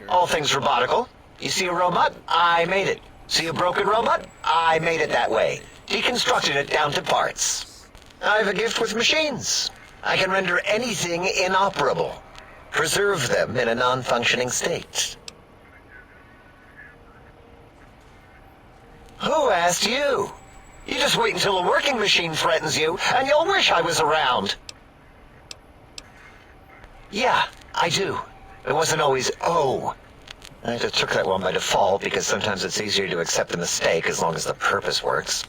All things robotical. You see a robot? I made it. See a broken robot? I made it that way. Deconstructed it down to parts. I have a gift with machines. I can render anything inoperable. Preserve them in a non-functioning state. Who asked you? You just wait until a working machine threatens you, and you'll wish I was around. Yeah, I do. It wasn't always oh. I just took that one by default because sometimes it's easier to accept the mistake as long as the purpose works.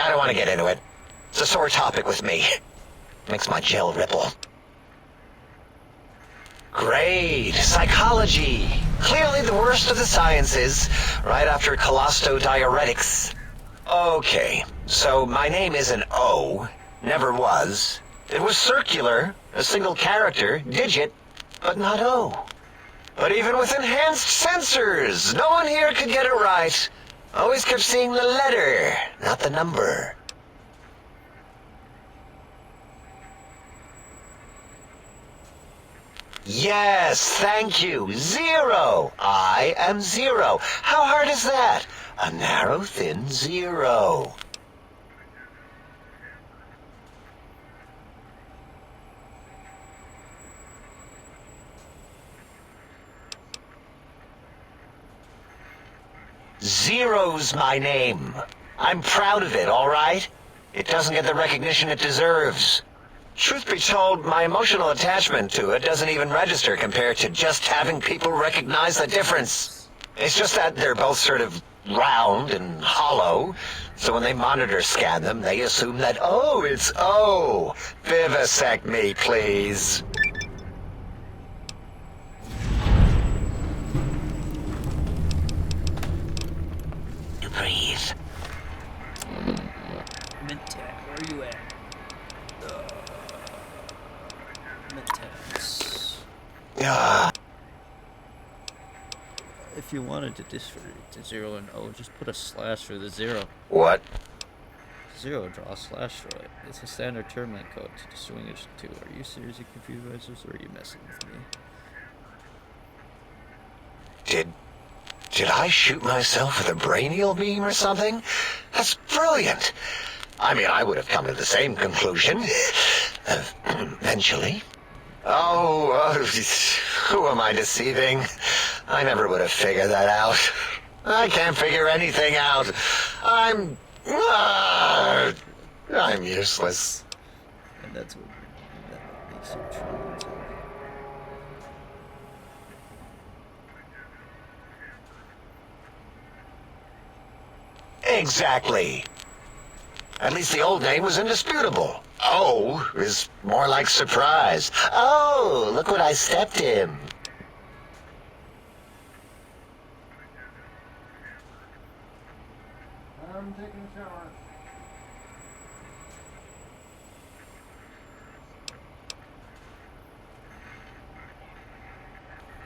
I don't want to get into it. It's a sore topic with me. Makes my gel ripple. Great. Psychology. Clearly the worst of the sciences, right after colostodiuretics. Okay, so my name isn't O. Never was. It was circular, a single character, digit, but not O. But even with enhanced sensors, no one here could get it right. Always kept seeing the letter, not the number. Yes, thank you. 0. I am 0. How hard is that? A narrow, thin 0. Zero's my name. I'm proud of it, all right? It doesn't get the recognition it deserves. Truth be told, my emotional attachment to it doesn't even register compared to just having people recognize the difference. It's just that they're both sort of round and hollow, so when they monitor scan them, they assume that, oh, it's O. Vivisect me, please. You breathe. Midtech, where are you at? Midtechs. If you wanted to differentiate to 0 and O, just put a slash through the 0. What? 0, draw a slash through it. It's a standard terminal code to distinguish the two. Are you seriously confused, or are you messing with me? Did I shoot myself with a brainial beam or something? That's brilliant. I mean, I would have come to the same conclusion. Eventually. Oh, who am I deceiving? I never would have figured that out. I can't figure anything out. I'm useless. And that's what makes you true. Exactly. At least the old name was indisputable. O is more like surprise. Oh, look what I stepped in. I'm taking a shower.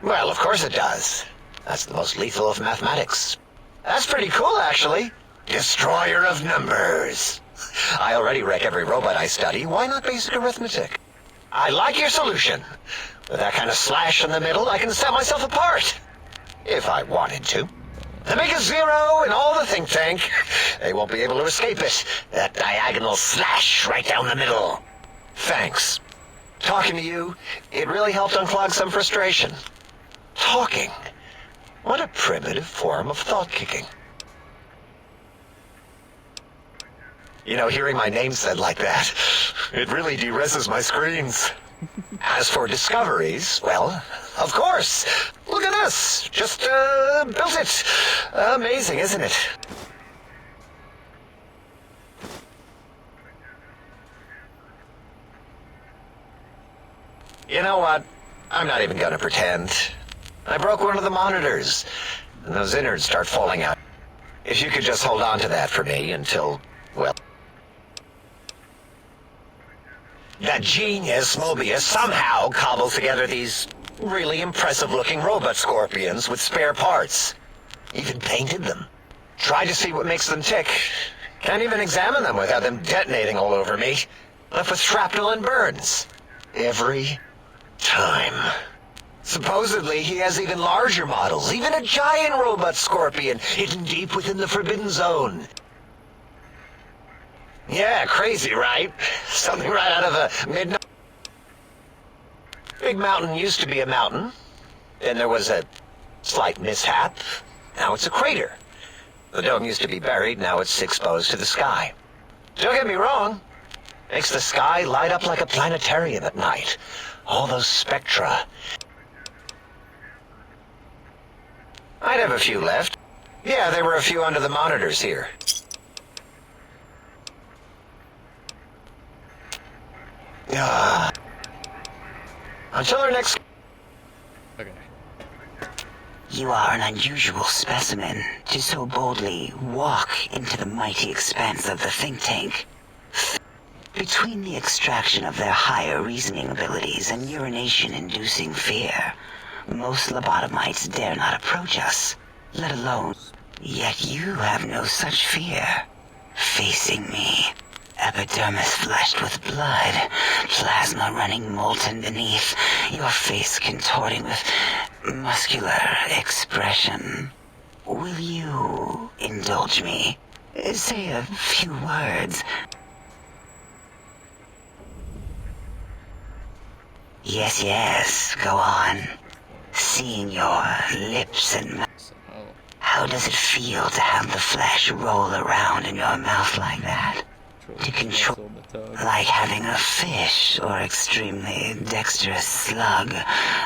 Well, of course it does. That's the most lethal of mathematics. That's pretty cool, actually. Destroyer of numbers. I already wreck every robot I study. Why not basic arithmetic? I like your solution. With that kind of slash in the middle, I can set myself apart. If I wanted to. And make a zero in all the think tank. They won't be able to escape it. That diagonal slash right down the middle. Thanks. Talking to you, it really helped unclog some frustration. Talking. What a primitive form of thought kicking. You know, hearing my name said like that, it really de-reses my screens. As for discoveries, well, of course. Look at this. Just, built it. Amazing, isn't it? You know what? I'm not even gonna pretend. I broke one of the monitors, and those innards start falling out. If you could just hold on to that for me until, well... that genius Mobius somehow cobbles together these really impressive-looking robot scorpions with spare parts. Even painted them. Tried to see what makes them tick. Can't even examine them without them detonating all over me. Left with shrapnel and burns. Every time. Supposedly, he has even larger models, even a giant robot scorpion hidden deep within the Forbidden Zone. Yeah, crazy, right? Something right out of a midnight... Big Mountain used to be a mountain. Then there was a slight mishap. Now it's a crater. The dome used to be buried, now it's exposed to the sky. Don't get me wrong. Makes the sky light up like a planetarium at night. All those spectra. I'd have a few left. Yeah, there were a few under the monitors here. Until our next... Okay. You are an unusual specimen to so boldly walk into the mighty expanse of the think tank. Between the extraction of their higher reasoning abilities and urination-inducing fear, most lobotomites dare not approach us, let alone... Yet you have no such fear. Facing me, epidermis flushed with blood, plasma running molten beneath, your face contorting with muscular expression. Will you indulge me? Say a few words. Yes, yes, go on. Seeing your lips and mouth. How does it feel to have the flesh roll around in your mouth like that? To control, like having a fish or extremely dexterous slug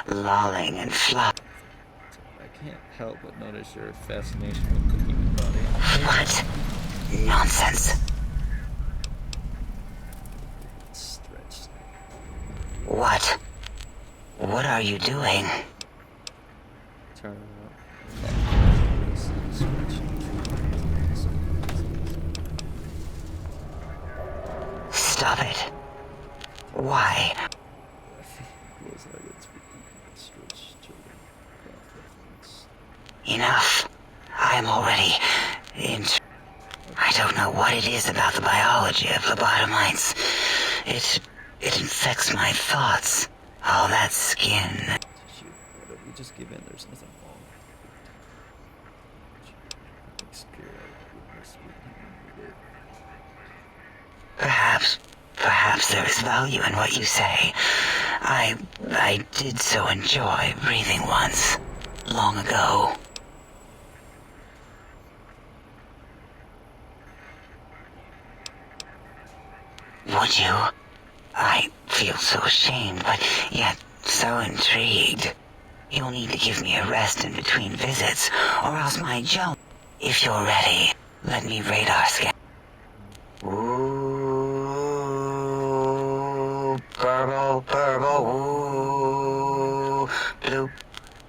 lolling and flopping. I can't help but notice your fascination with the human body. What? Nonsense. Stretched. What? What are you doing? Turn around. Stop it. Why? Enough. I am already in... I don't know what it is about the biology of lobotomites. It infects my thoughts. All that skin. We just give in, there's nothing wrong. Perhaps there is value in what you say. I did so enjoy breathing once, long ago. Would you? I feel so ashamed, but yet so intrigued. You'll need to give me a rest in between visits, or else my jump. If you're ready, let me radar scan. Ooh, purple, purple, ooh, bloop,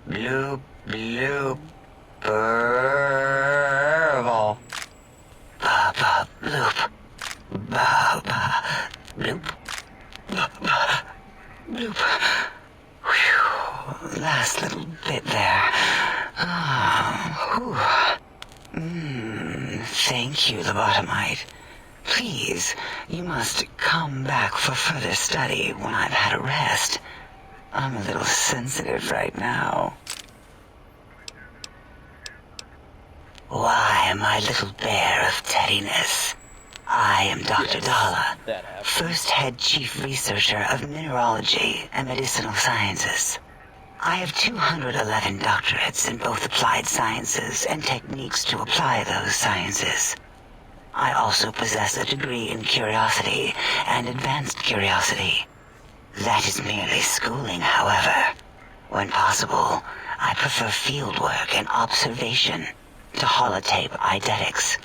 bloop, bloop, purple. Ba, ba, bloop, ba, ba, bloop, ba, ba, bloop. Whew. last little bit there. Thank you, lobotomite. Please, you must come back for further study when I've had a rest. I'm a little sensitive right now. Why, my little bear of teddiness. I am Dr. Dalla, first head chief researcher of mineralogy and medicinal sciences. I have 211 doctorates in both applied sciences and techniques to apply those sciences. I also possess a degree in curiosity and advanced curiosity. That is merely schooling, however. When possible, I prefer fieldwork and observation to holotape eidetics.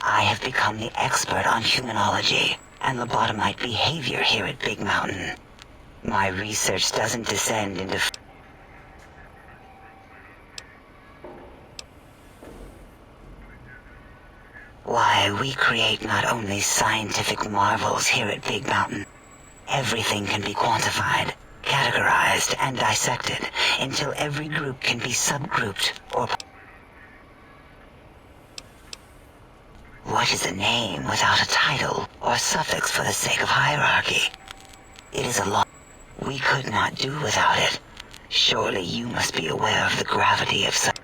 I have become the expert on humanology and lobotomite behavior here at Big Mountain. My research doesn't descend into... Why, we create not only scientific marvels here at Big Mountain. Everything can be quantified, categorized, and dissected until every group can be subgrouped or... What is a name without a title or suffix for the sake of hierarchy? It is a law we could not do without it. Surely you must be aware of the gravity of such...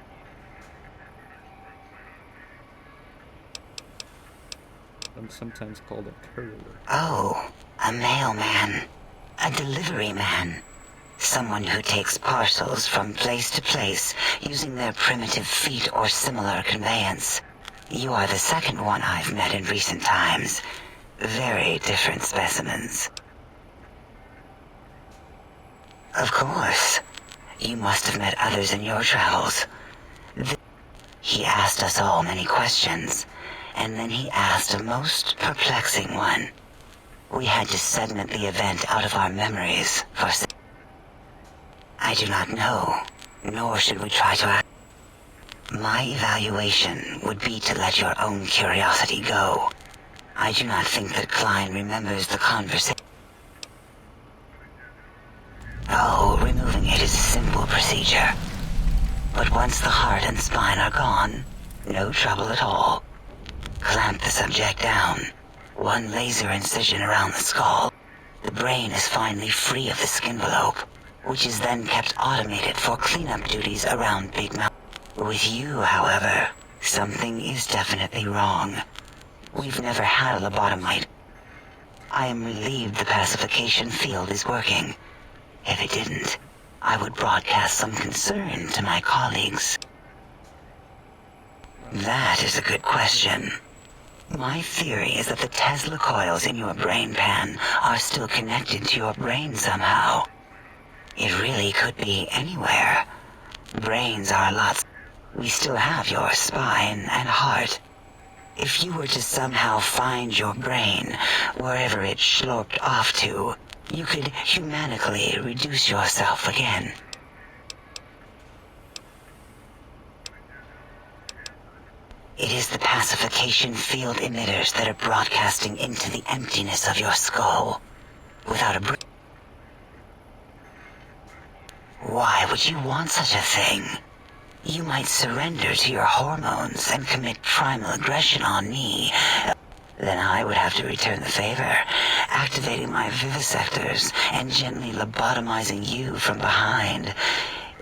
I'm sometimes called a courier. Oh, a mailman. A delivery man. Someone who takes parcels from place to place using their primitive feet or similar conveyance. You are the second one I've met in recent times. Very different specimens. Of course. You must have met others in your travels. He asked us all many questions, and then he asked a most perplexing one. We had to segment the event out of our memories for... I do not know, nor should we try to act. My evaluation would be to let your own curiosity go. I do not think that Klein remembers the conversation. Oh, removing it is a simple procedure. But once the heart and spine are gone, no trouble at all. Clamp the subject down. One laser incision around the skull. The brain is finally free of the skin envelope, which is then kept automated for cleanup duties around Big Mountain. With you, however, something is definitely wrong. We've never had a lobotomite. I am relieved the pacification field is working. If it didn't, I would broadcast some concern to my colleagues. That is a good question. My theory is that the Tesla coils in your brain pan are still connected to your brain somehow. It really could be anywhere. Brains are a lot. We still have your spine and heart. If you were to somehow find your brain, wherever it sloped off to, you could humanically reduce yourself again. It is the pacification field emitters that are broadcasting into the emptiness of your skull. Without a brain. Why would you want such a thing? You might surrender to your hormones and commit primal aggression on me. Then I would have to return the favor, activating my vivisectors and gently lobotomizing you from behind.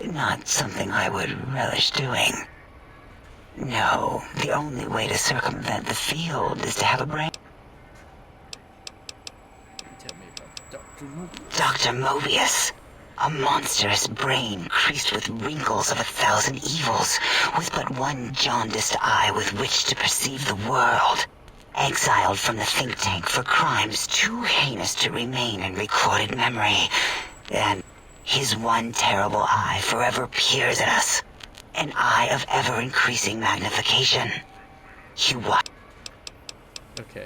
Not something I would relish doing. No, the only way to circumvent the field is to have a brain. Tell me about Dr. Mobius. A monstrous brain creased with wrinkles of 1,000 evils, with but one jaundiced eye with which to perceive the world. Exiled from the think tank for crimes too heinous to remain in recorded memory. And his one terrible eye forever peers at us. An eye of ever-increasing magnification. You watch. Okay.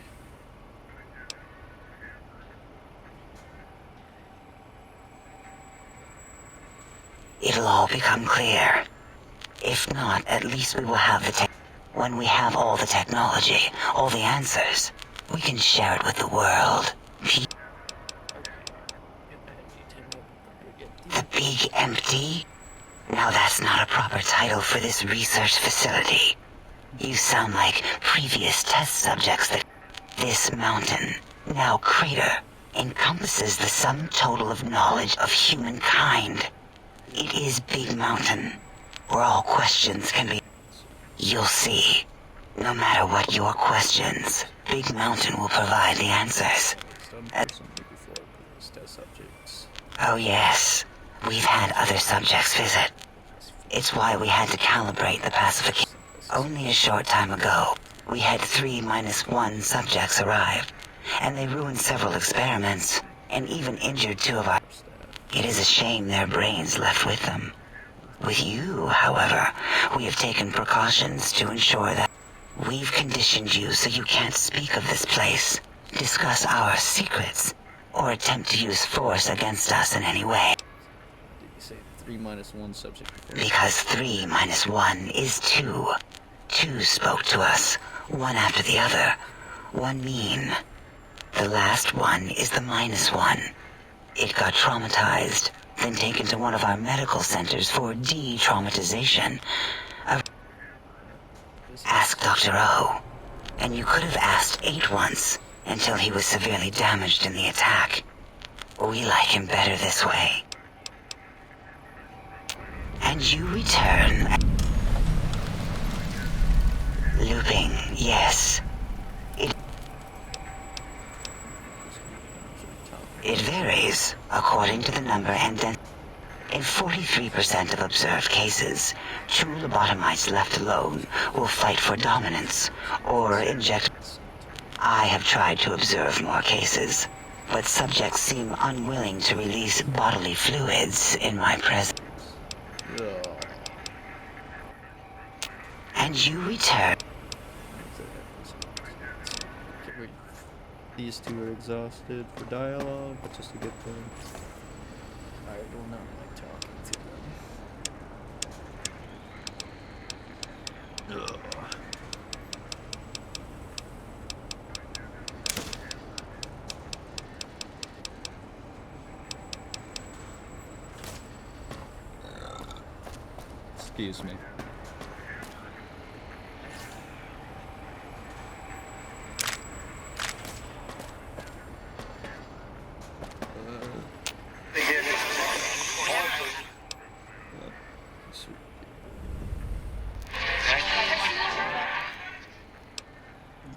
It'll all become clear. If not, at least we will have the when we have all the technology, all the answers, we can share it with the world. empty? Now that's not a proper title for this research facility. You sound like previous test subjects that... This mountain, now crater, encompasses the sum total of knowledge of humankind. It is Big Mountain, where all questions can be... You'll see. No matter what your questions, Big Mountain will provide the answers. Oh yes, we've had other subjects visit. It's why we had to calibrate the pacification. Only a short time ago, we had 3-1 subjects arrive, and they ruined several experiments, and even injured 2 of our... It is a shame their brains left with them. With you, however, we have taken precautions to ensure that we've conditioned you so you can't speak of this place, discuss our secrets, or attempt to use force against us in any way. Did you say 3-1 subject before? Because 3-1 is 2. 2 spoke to us, one after the other. One mean. The last one is the -1. It got traumatized, then taken to one of our medical centers for de-traumatization. Ask Dr. O. And you could have asked 8 once, until he was severely damaged in the attack. We like him better this way. And you return... Looping, yes. It varies according to the number and density. In 43% of observed cases, true lobotomites left alone will fight for dominance or inject... I have tried to observe more cases, but subjects seem unwilling to release bodily fluids in my presence. And you return... These 2 are exhausted for dialogue, but just a good thing. I will not like talking to them. Ugh. Excuse me.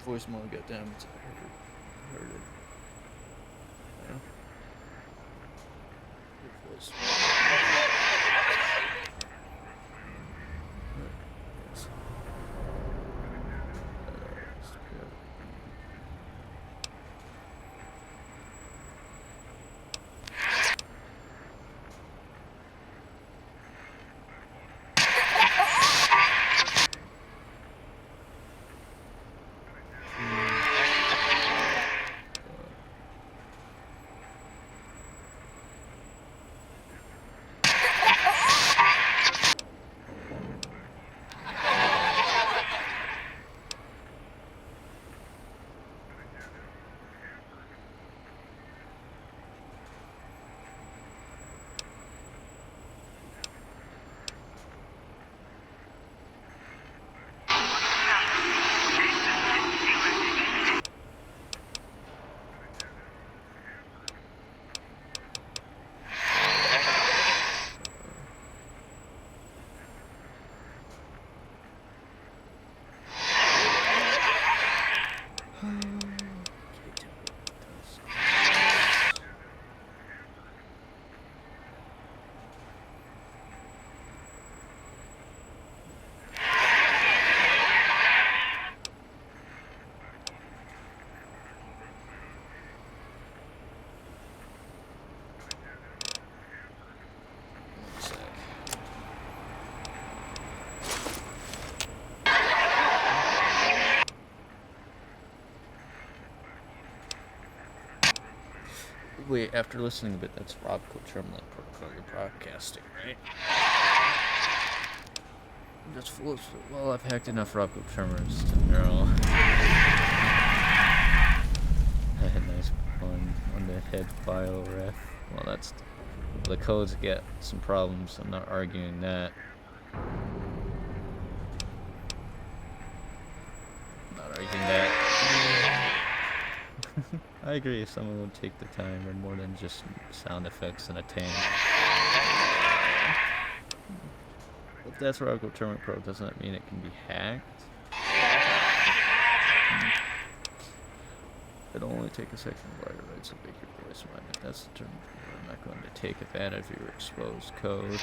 Voice mode got damaged. I heard it. Yeah. Good voice. Yes. Wait, after listening a bit, that's Rob Coterminal protocol you're broadcasting, right? That's full of... Well, I've hacked enough Rob Coterminals to know. Nice pun on the head file ref. Well, that's... The codes get some problems. I'm not arguing that. Not arguing that. I agree if someone would take the time or more than just sound effects and a tank. If that's Rocco Terminal Pro, doesn't that mean it can be hacked? It'll only take a second to write so big your voice line. If that's the term, I'm not going to take advantage of your exposed code.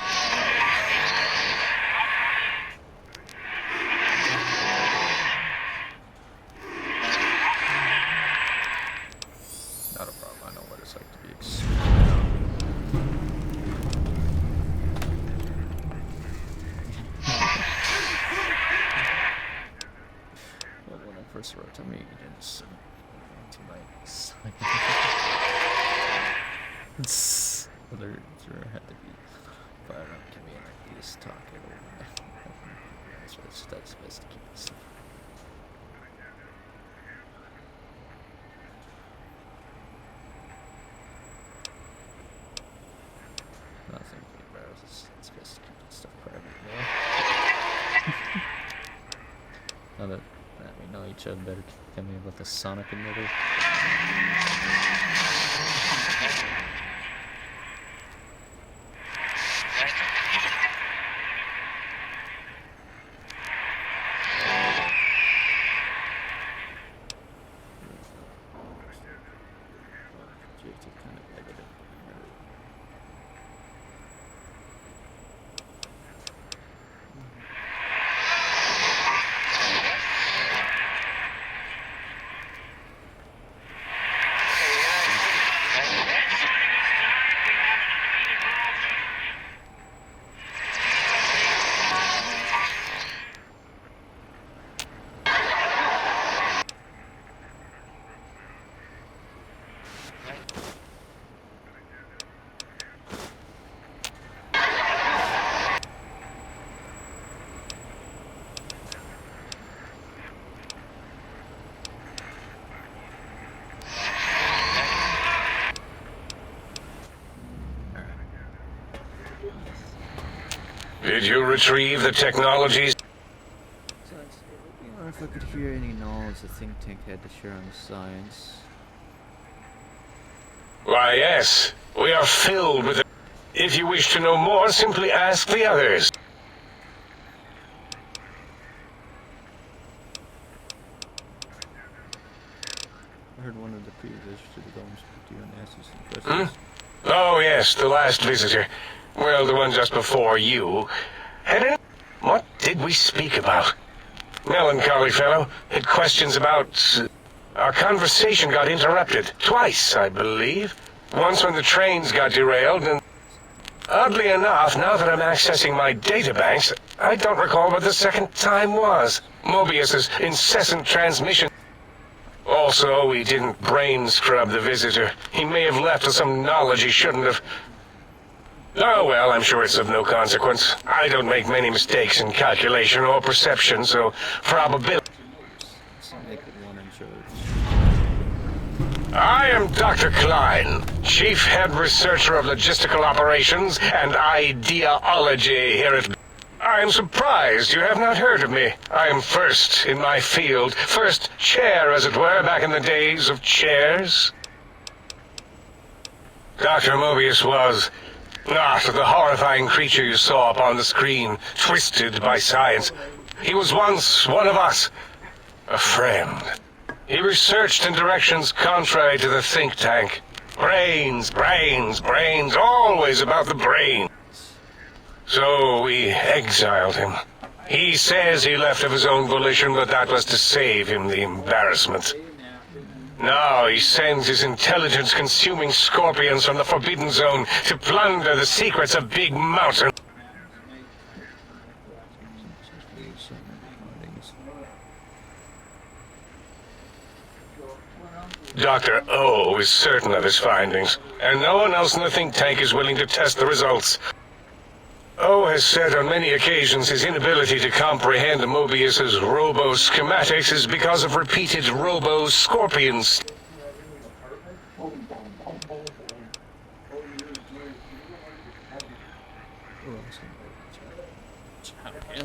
Not a problem. I know what it's like to be exposed. Well, when I first wrote to me, you didn't send to my side. There had to be fire up to me and I just talk it over. That's best to keep it simple. Nothing to be embarrassed. It's best to keep that stuff private, yeah. Now that we know each other better, tell me about the sonic emitter. Did you retrieve the technologies? If I could hear any knowledge the think tank had to share on the science. Why, yes. We are filled with it. If you wish to know more, simply ask the others. I heard one of the previous to the domes to you and asked you some questions. Oh, yes, the last visitor. Well, the one just before you. What did we speak about? Melancholy fellow. Had questions about... Our conversation got interrupted. Twice, I believe. Once when the trains got derailed, and... Oddly enough, now that I'm accessing my databanks, I don't recall what the second time was. Mobius's incessant transmission. Also, we didn't brain scrub the visitor. He may have left with some knowledge he shouldn't have. Oh well, I'm sure it's of no consequence. I don't make many mistakes in calculation or perception, so probability... I am Dr. Klein, Chief Head Researcher of Logistical Operations and Ideology here at... I am surprised you have not heard of me. I am first in my field, first chair, as it were, back in the days of chairs. Dr. Mobius was not the horrifying creature you saw upon the screen, twisted by science. He was once one of us, a friend. He researched in directions contrary to the think tank. Brains, brains, brains, always about the brain. So we exiled him. He says he left of his own volition, but that was to save him the embarrassment. Now he sends his intelligence-consuming scorpions from the Forbidden Zone to plunder the secrets of Big Mountain. Dr. O is certain of his findings, and no one else in the think tank is willing to test the results. O has said on many occasions his inability to comprehend Mobius's robo-schematics is because of repeated robo-scorpions.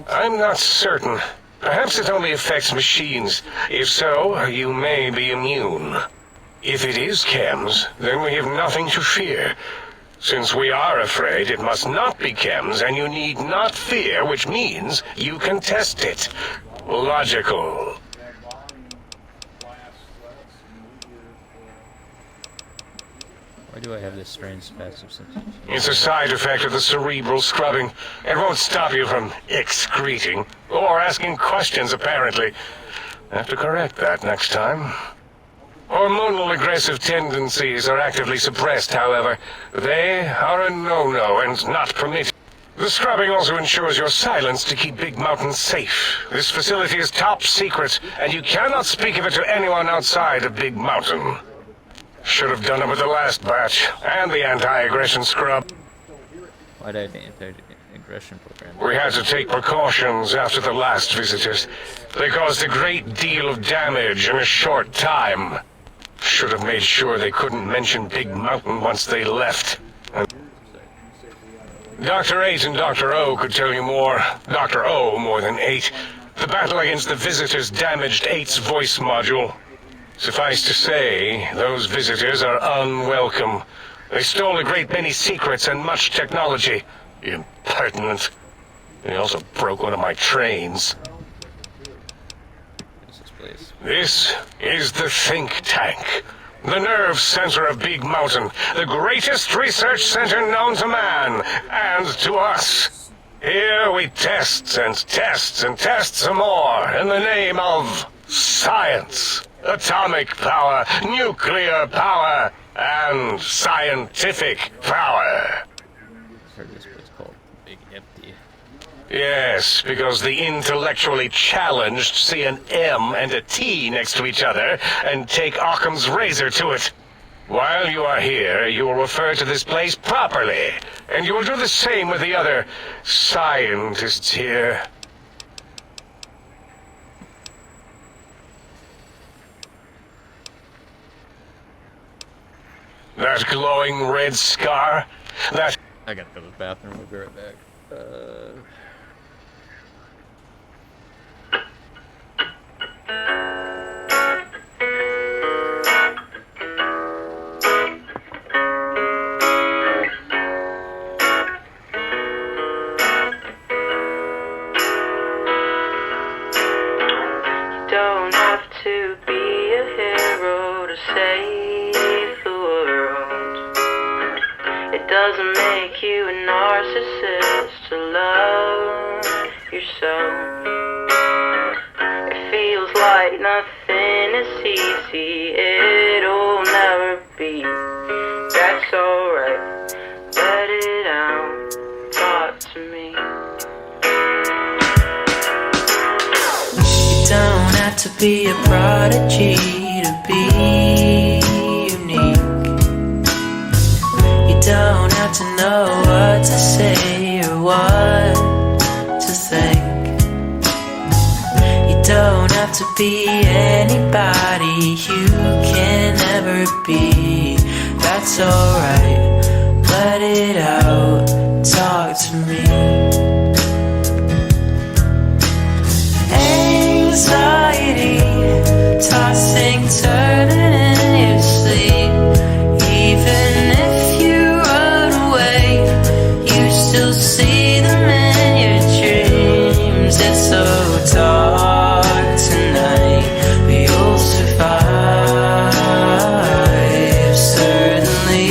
I'm not certain. Perhaps it only affects machines. If so, you may be immune. If it is chems, then we have nothing to fear. Since we are afraid, it must not be chems, and you need not fear, which means you can test it. Logical. Why do I have this strange passive sensation? It's a side effect of the cerebral scrubbing. It won't stop you from excreting, or asking questions, apparently. Have to correct that next time. Hormonal aggressive tendencies are actively suppressed, however. They are a no-no and not permitted. The scrubbing also ensures your silence to keep Big Mountain safe. This facility is top secret, and you cannot speak of it to anyone outside of Big Mountain. Should have done it with the last batch, and the anti-aggression scrub. Why did I have the anti-aggression program? We had to take precautions after the last visitors. They caused a great deal of damage in a short time. Should have made sure they couldn't mention Big Mountain once they left. Dr. 8 and Dr. O could tell you more. Dr. O more than 8. The battle against the visitors damaged 8's voice module. Suffice to say, those visitors are unwelcome. They stole a great many secrets and much technology. Impertinent. They also broke one of my trains. This is the think tank. The nerve center of Big Mountain. The greatest research center known to man, and to us. Here we test and test and test some more in the name of science. Atomic power, nuclear power, and scientific power. I've heard this place called Big Empty. Yes, because the intellectually challenged see an M and a T next to each other and take Occam's razor to it. While you are here, you will refer to this place properly, and you will do the same with the other scientists here. That glowing red scar, that... I gotta go to the bathroom, we'll be right back. Don't have to be a hero to save the world. It doesn't make you a narcissist to love yourself. It feels like nothing is easy, it'll never be. That's alright, let it out, talk to me. You don't have to be a prodigy to be unique. You don't have to know what to say or what to think. You don't have to be anybody you can never be. That's alright, let it out, talk to me. Anxiety, tossing, turning in your sleep. Even if you run away, you still see them in your dreams. It's so dark tonight, but you'll survive, certainly.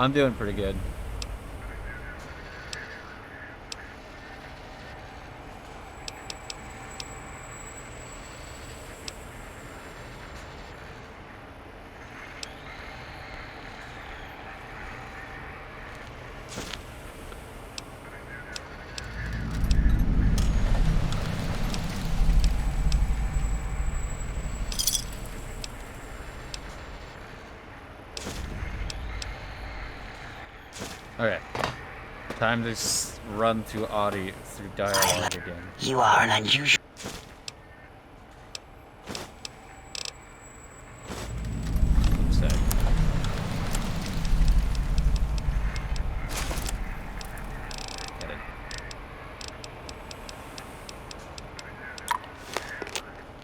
I'm doing pretty good. Okay. Time to run through audio, through dialogue again. You are an unusual... Sec. Get it.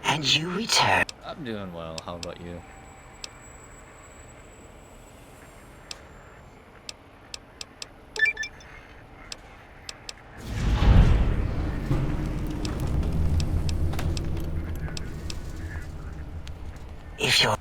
And you return. I'm doing well. How about you? If you're...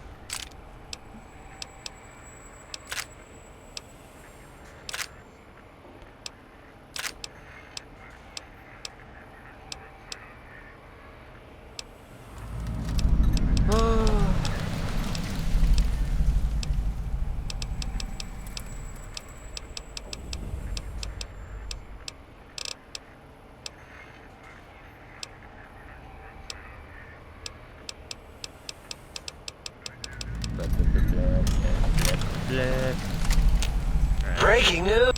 Breaking news!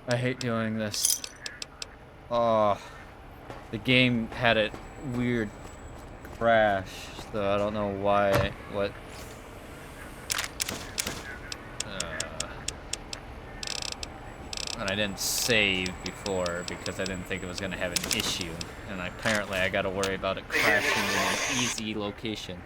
I hate doing this. Oh, the game had a weird crash, so I don't know why. What? And I didn't save before because I didn't think it was gonna have an issue, and apparently I got to worry about it crashing in an easy location.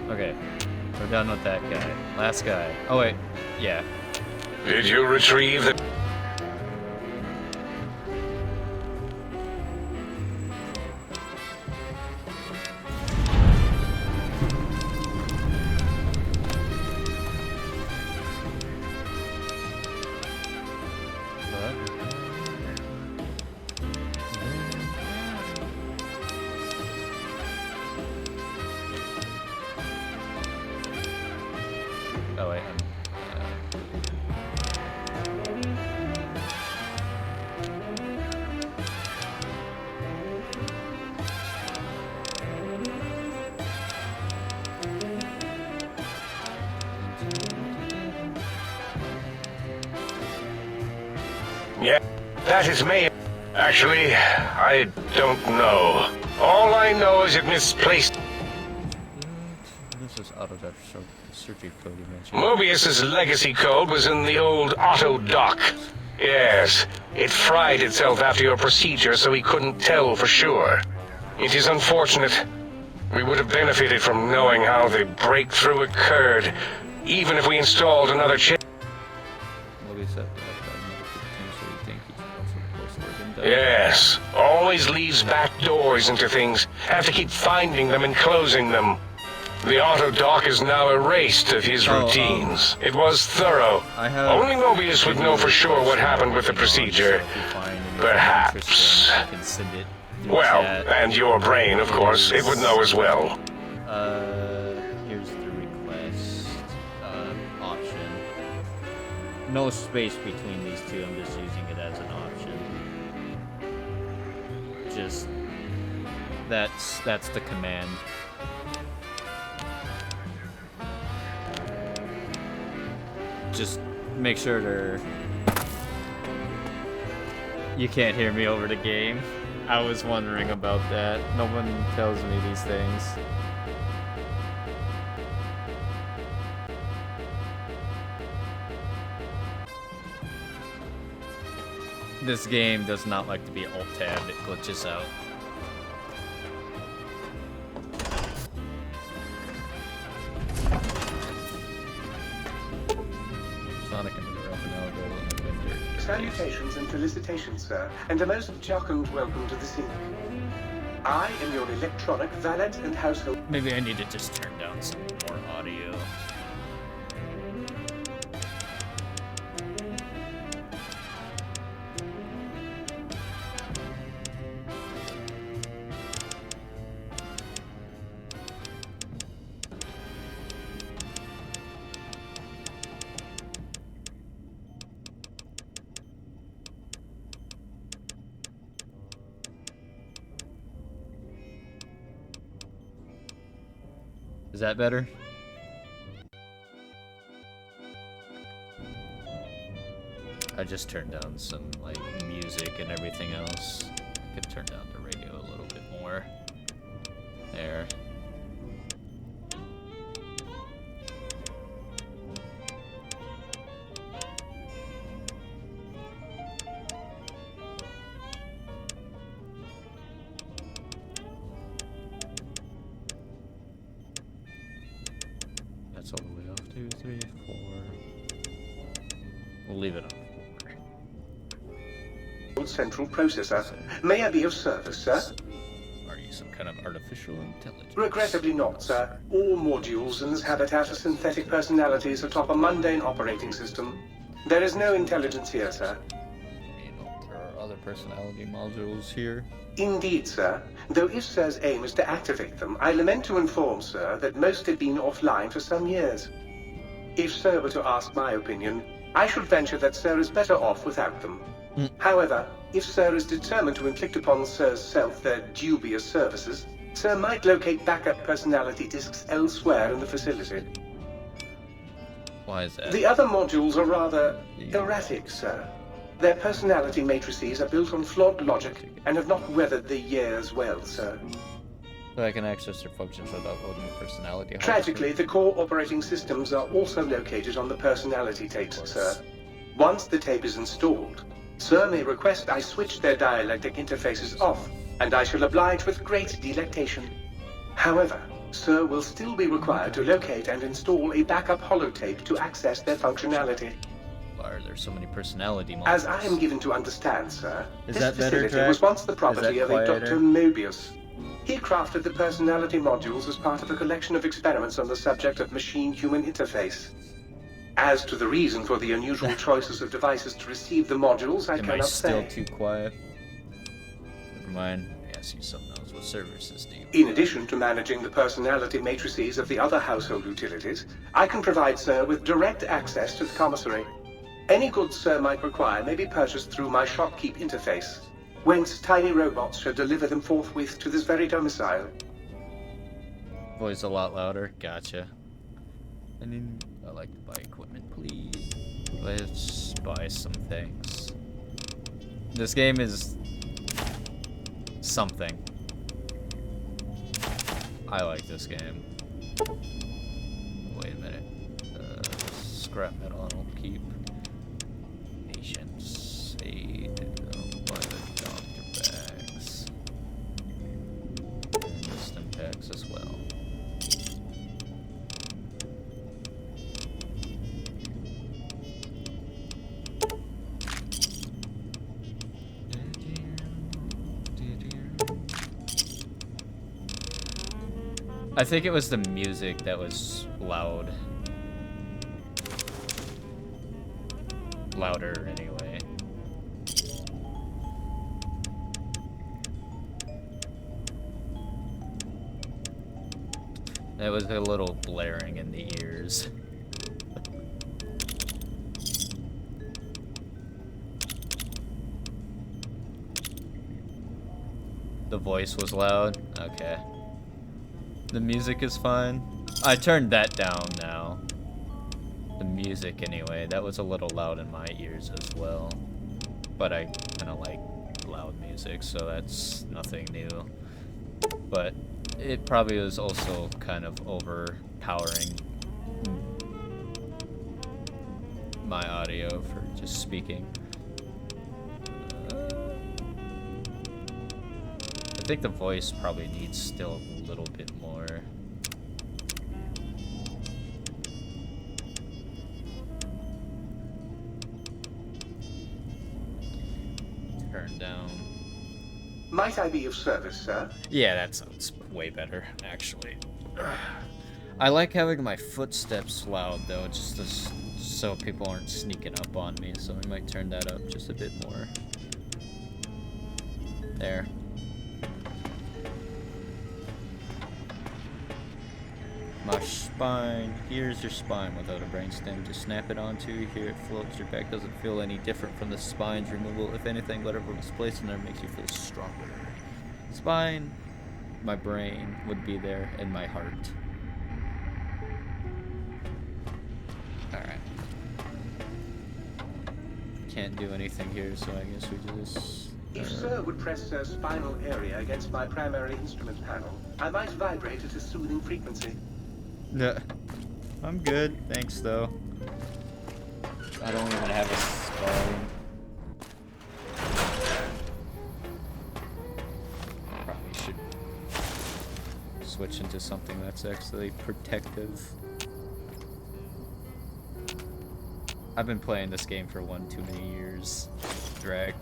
Okay, we're done with that guy. Last guy. Oh wait, yeah. Did you retrieve the... Oh wait. Yeah, that is me. Actually, I don't know. All I know is it misplaced... What's this auto surgery code you mentioned? Mobius's legacy code was in the old auto dock. Yes, it fried itself after your procedure, so he couldn't tell for sure. It is unfortunate. We would have benefited from knowing how the breakthrough occurred, even if we installed another chip. Mobius said Yes, always leaves back doors into things. Have to keep finding them and closing them. The auto dock is now erased of his routines. It was thorough. Only Mobius would know for sure what happened with the procedure. Perhaps. Well, and your brain, of course, it would know as well. Here's the request option. No space between these two. I'm just using it as an option. Just that's the command. Just make sure to... You can't hear me over the game. I was wondering about that. No one tells me these things. This game does not like to be alt-tabbed. It glitches out. Salutations and felicitations, sir, and a most jocund welcome to the scene. I am your electronic valet and household... Maybe I need to just turn down some more audio. Is that better? I just turned down some like music and everything else. I could turn down the radio a little bit more. There. That's all the way off. 2, 3, 4. We'll leave it on 4. Central processor. May I be of service, sir? Are you some kind of artificial intelligence? Regrettably not, sir. All modules in this habitat are synthetic personalities atop a mundane operating system. There is no intelligence here, sir. There are other personality modules here? Indeed, sir. Though if Sir's aim is to activate them, I lament to inform Sir that most had been offline for some years. If Sir were to ask my opinion, I should venture that Sir is better off without them. However, if Sir is determined to inflict upon Sir's self their dubious services, Sir might locate backup personality disks elsewhere in the facility. Why is that? The other modules are rather erratic, Sir. Their personality matrices are built on flawed logic and have not weathered the years well, sir. So I can access their functions without loading the personality. Tragically, the core operating systems are also located on the personality tapes, sir. Once the tape is installed, Sir may request I switch their dialectic interfaces off, and I shall oblige with great delectation. However, Sir will still be required to locate and install a backup holotape to access their functionality. Why are there so many personality modules? As I am given to understand, sir, this facility Jack? was once the property of a quieter? Dr. Mobius. He crafted the personality modules as part of a collection of experiments on the subject of machine-human interface. As to the reason for the unusual choices of devices to receive the modules, I cannot say. Am I still too quiet? Never mind. Yes, you still knows what server system. In addition to managing the personality matrices of the other household utilities, I can provide Sir with direct access to the commissary. Any goods Sir might require may be purchased through my shopkeep interface, whence tiny robots shall deliver them forthwith to this very domicile. Voice a lot louder. Gotcha. And then I like to buy equipment, please. Let's buy some things. This game is something. I like this game. scrap metal and I'll keep. Patience, aid, buy the doctor bags. And wisdom bags as well. I think it was the music that was loud. Louder, anyway. It was a little blaring in the ears. The voice was loud? Okay. The music is fine. I turned that down now. The music anyway, that was a little loud in my ears as well. But I kinda like loud music, so that's nothing new. But it probably was also kind of overpowering my audio for just speaking. I think the voice probably needs still a little bit more. Turn down. Might I be of service, sir? Yeah, that sounds way better, actually. I like having my footsteps loud, though, just so people aren't sneaking up on me, so I might turn that up just a bit more. There. My spine. Here's your spine without a brainstem to snap it onto. Here it floats. Your back doesn't feel any different from the spine's removal. If anything, whatever was placed in there makes you feel stronger. Spine, my brain would be there, and my heart. Alright. Can't do anything here, so I guess we just... If Sir would press Sir's spinal area against my primary instrument panel, I might vibrate at a soothing frequency. No, I'm good, thanks though. I don't even have a spine. Probably should switch into something that's actually protective. I've been playing this game for one too many years. Drag.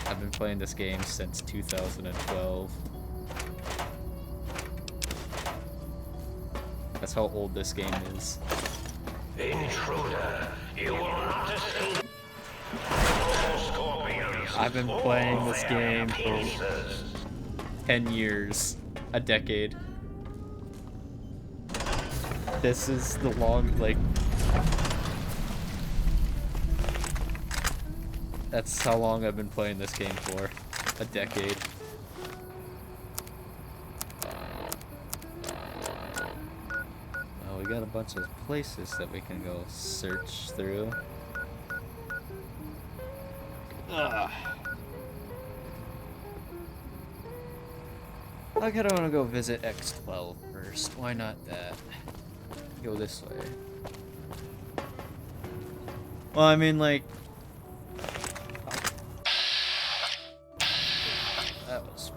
I've been playing this game since 2012. That's how old this game is. Intruder, you will not escape. I've been playing this game for 10 years, a decade. This is the long, like... That's how long I've been playing this game for. A decade. Well, we got a bunch of places that we can go search through. Ugh. I kinda wanna go visit X12 first. Why not that? Go this way. Well, I mean, like... That was...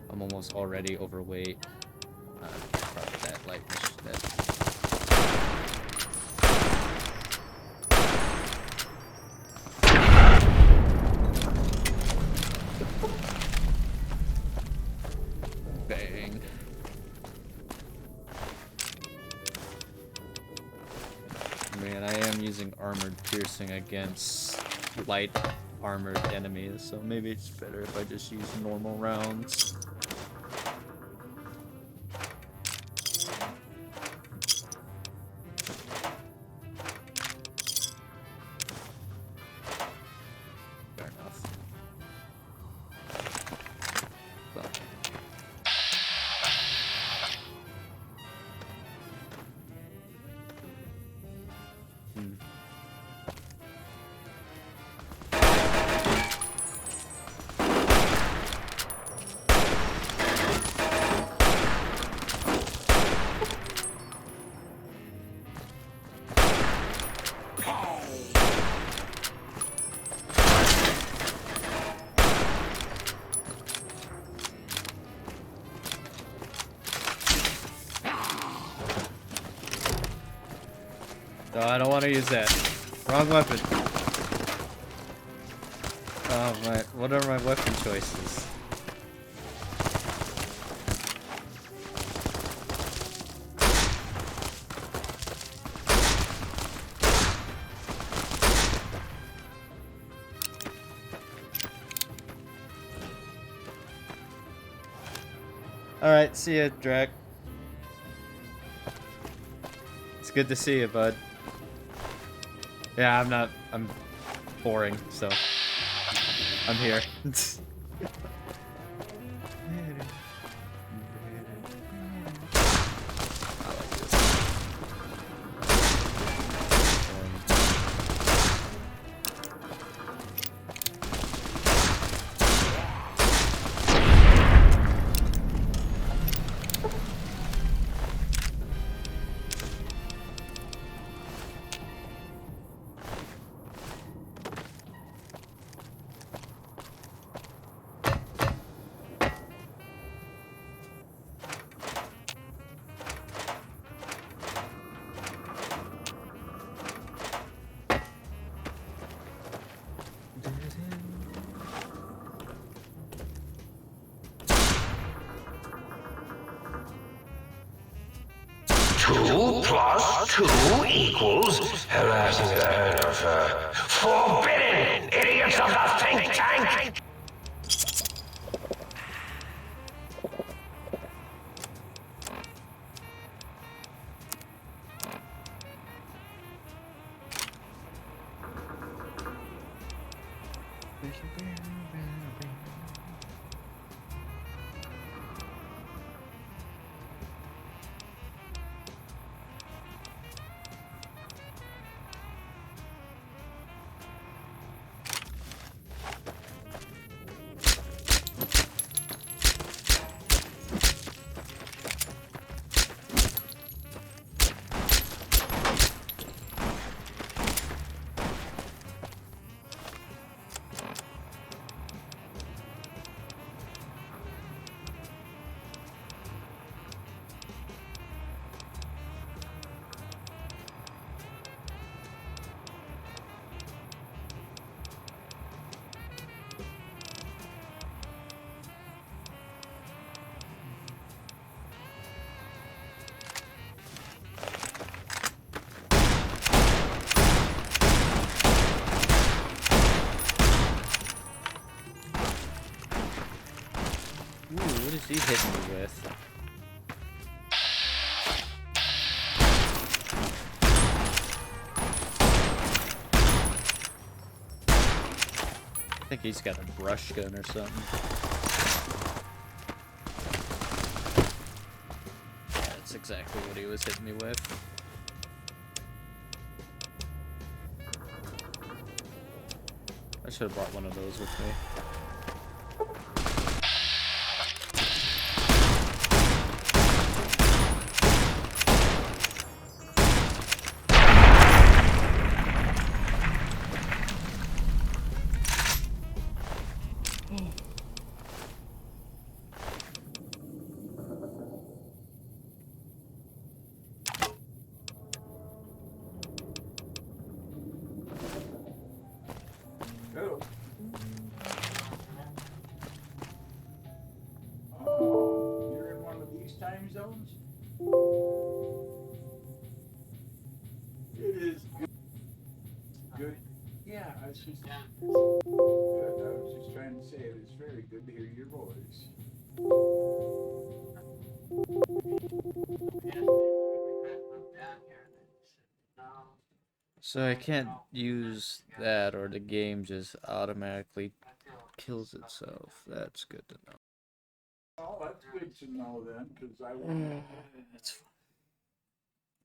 I'm almost already overweight. Probably that light mission. Bang. Man, I am using armored piercing against light armored enemies, so maybe it's better if I just use normal rounds. No, I don't want to use that. Wrong weapon. Oh my, what are my weapon choices? Alright, see ya, Drac. It's good to see you, bud. Yeah, I'm boring, so I'm here. Two plus two equals... Forbidden, idiots of the think tank! Ooh, what is he hitting me with? I think he's got a brush gun or something. That's exactly what he was hitting me with. I should have brought one of those with me. You're in one of these time zones? It is good. Good. Yeah, I was just good. I was just trying to say it is very good to hear your voice. So I can't use that, or the game just automatically kills itself. That's good to know. Oh, that's good to know then, because I want to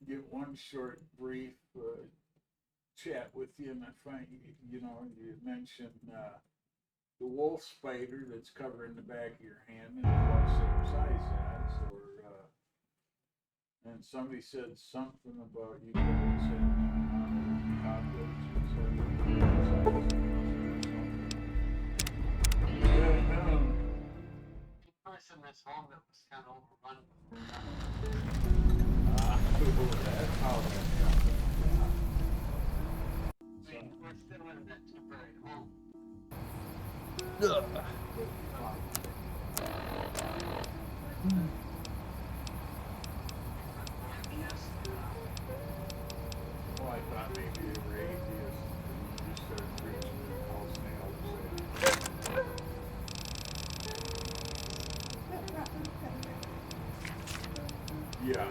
get one short, brief chat with you, and I find you mentioned the wolf spider that's covering the back of your hand and about the same size as, and somebody said something about you guys said person that's home that was kind of overrun. That's how that happened. Yeah. We're still in that temporary home. Well, I thought maybe they were atheists and you started preaching to the house nails. Yeah.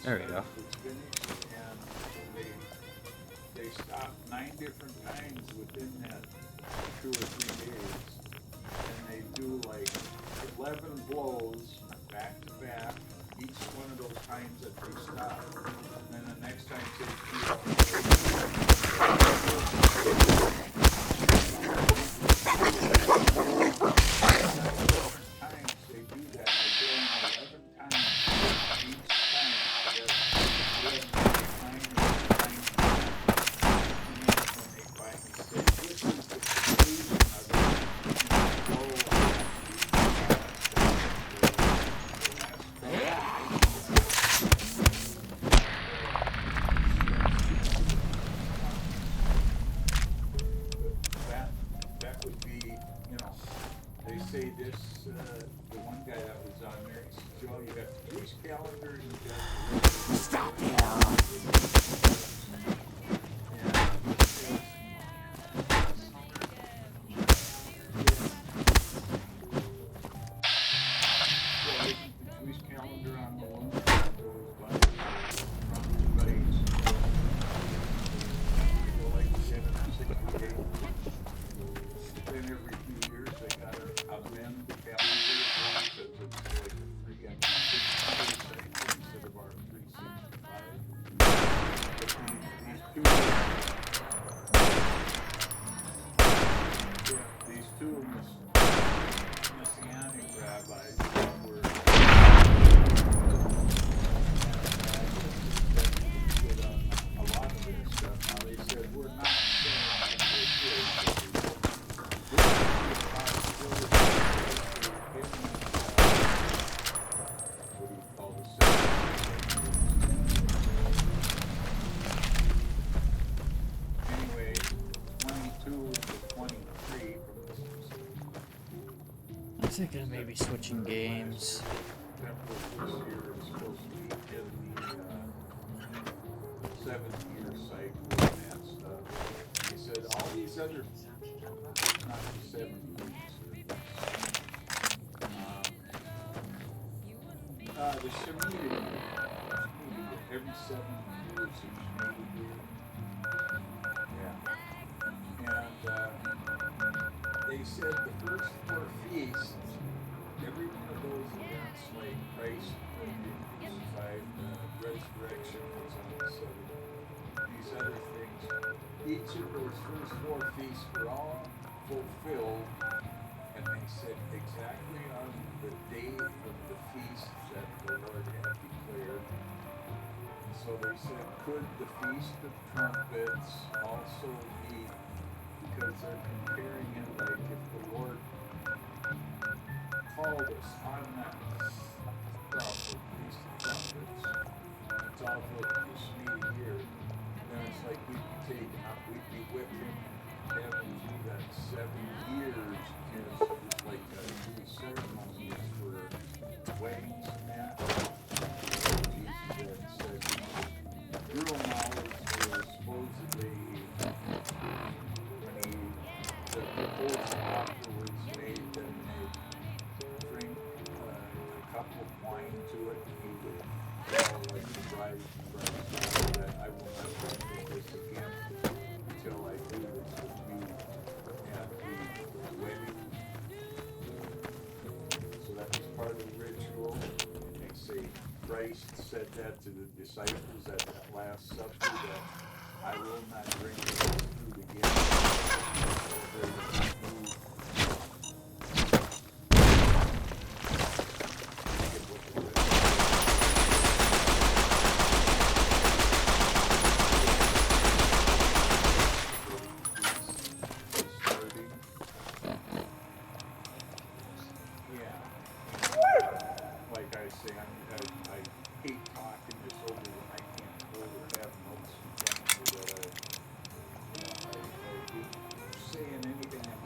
There we go. was finished, and they stopped 9 different times within that 2 or 3 days, and they do like 11 blows back to back. Each one of those times that they stop, and then the next time they that would be, you know, they say this, the one guy that was on there, he said, Joe, you got the Jewish calendar, you got the... Stop now! These two Messianic rabbis were a lot of their stuff. Now they said we're not saying that they did. What do you call this? Anyway, 22 to 23 from this. I'm thinking of maybe switching games. That was this year. It's supposed to be in the 7-year cycle and that stuff. He said all these other, not the 7 years. The Shemitah year, every 7 years is Shemitah year. Yeah. And they said the first 4 feasts, every one of those events, like Christ being crucified, resurrection was on the 7th, these other things, each of those first 4 feasts were all fulfilled, and they said exactly on the day of the feast that the Lord had declared. And so they said, could the Feast of Trumpets also be, because they're comparing it like if the Lord called us on that Feast of Trumpets, it's off of the Shemitah year, then it's like we'd be taken up, we'd be with him, having through that 7 years is like Jewish ceremonies for weddings and that. Jesus said, real knowledge was supposedly when the proposal offer was made, then they'd drink a cup of wine to it, and he would tell like the bride that I will not drink this again until I do this with you at the wedding. So that was part of the ritual. And they say Christ said that to the disciples at that Last Supper, that I will not drink this food again. Like I say, I hate talking this over when I can't hold or have notes in front of me that I hate saying anything in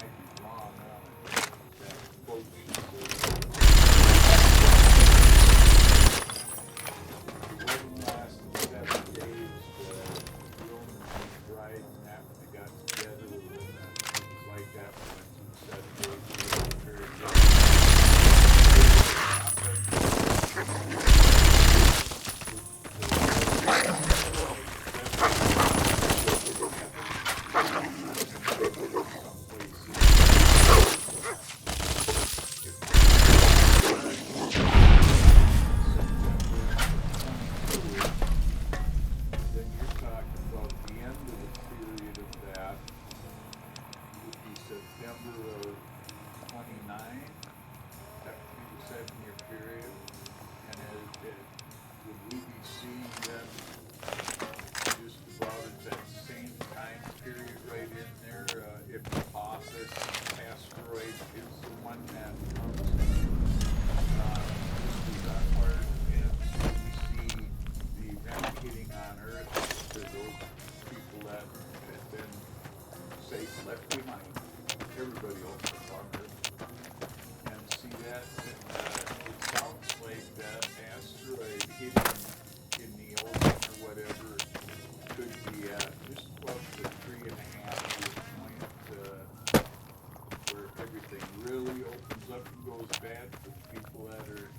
really opens up and goes bad for the people that are,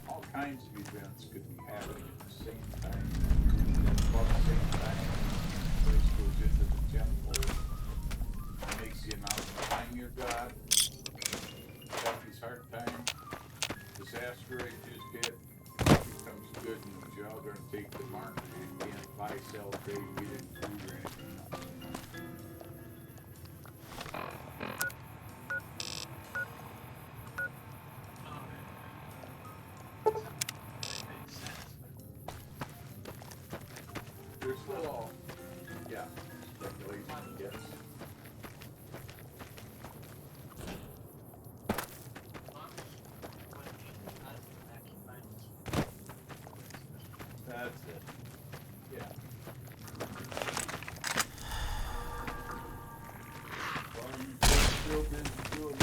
all kinds of events could be happening at the same time. About the same time, the place goes into the temple, makes the announcement, I'm your God, Duffy's hard time, disaster I just hit, becomes good, and y'all gonna take the mark, and can't buy, sell, trade, get in food or anything else. They're still all, speculation, yes. That's it. Yeah. Still busy doing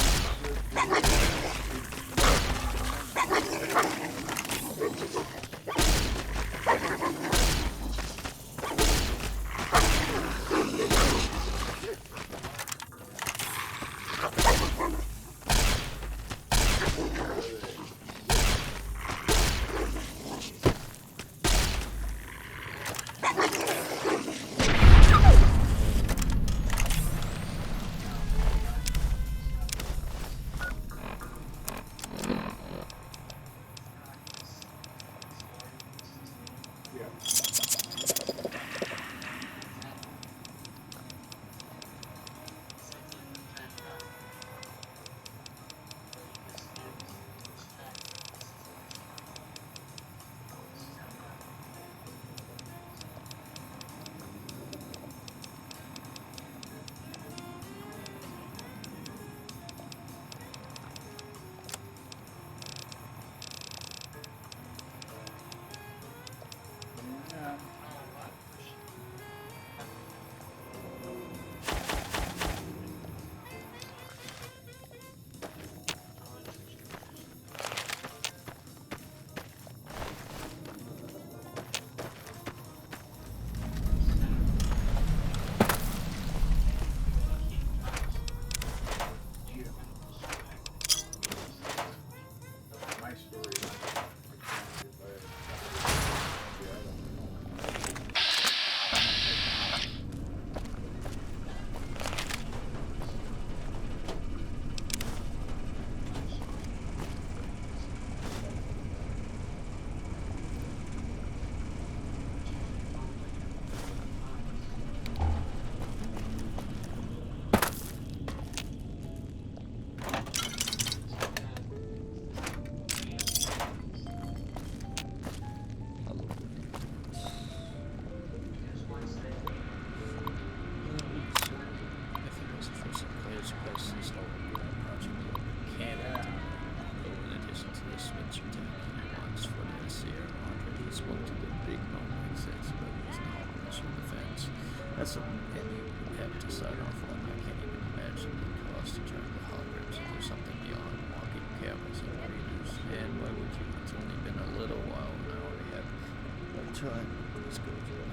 That's something that you have to sign off on. I can't even imagine the cost to turn the holograms into something beyond walking cameras and readers. And why would you? It's only been a little while now. We have no time. Let's go through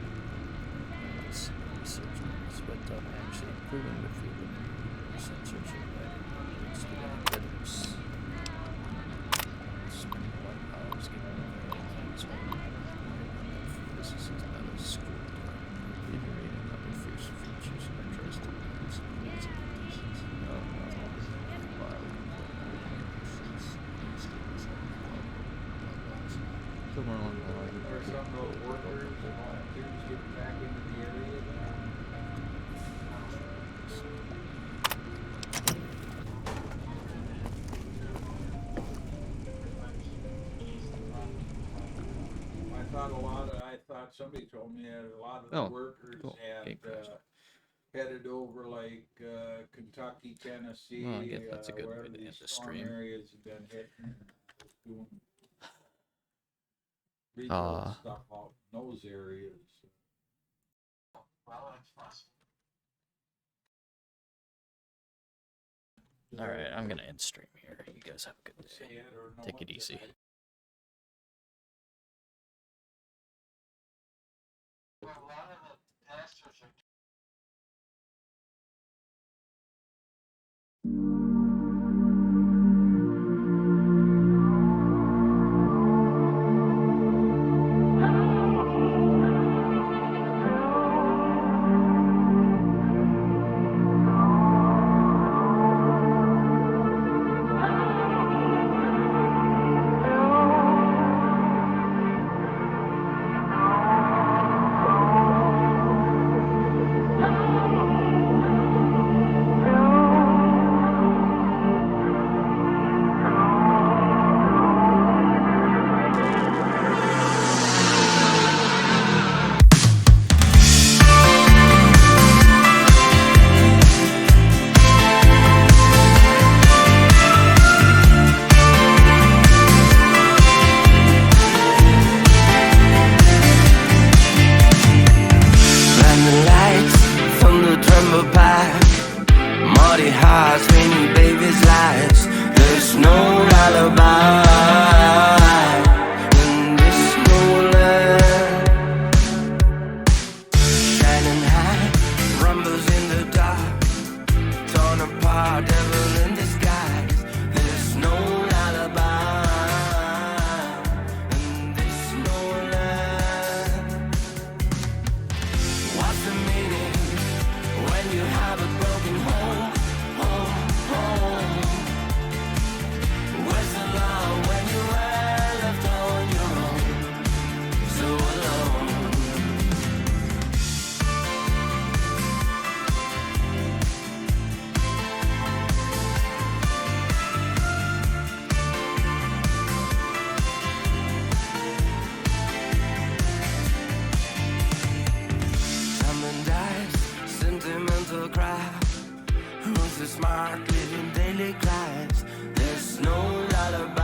research numbers, but actually improving the field of research and writing to the algorithms. Spend 1 hour getting over things. This is another school. Reiterating other fierce features and interesting things and rules and conditions. Somewhere along the line. Or some of those workers and volunteers getting back into the area there. I thought somebody told me that a lot of the workers had headed over like Kentucky, Tennessee, Well, I guess that's a good wherever way to end these the storm stream. areas have been hitting, doing rebuild stuff out in those areas. Alright, I'm gonna end stream here. You guys have a good day. Take it easy. A lot of the pastors are hearts when you baby's lies. There's no lullaby in this whole land. Shining high, rumbles in the dark, torn apart, devil in disguise. There's no lullaby in this no land. What's the meaning when you have a broken home, home, home? Where's the love when you were left on your own, so alone? Someone dies, sentimental cry. Who's the smart living daily lives? There's no lullaby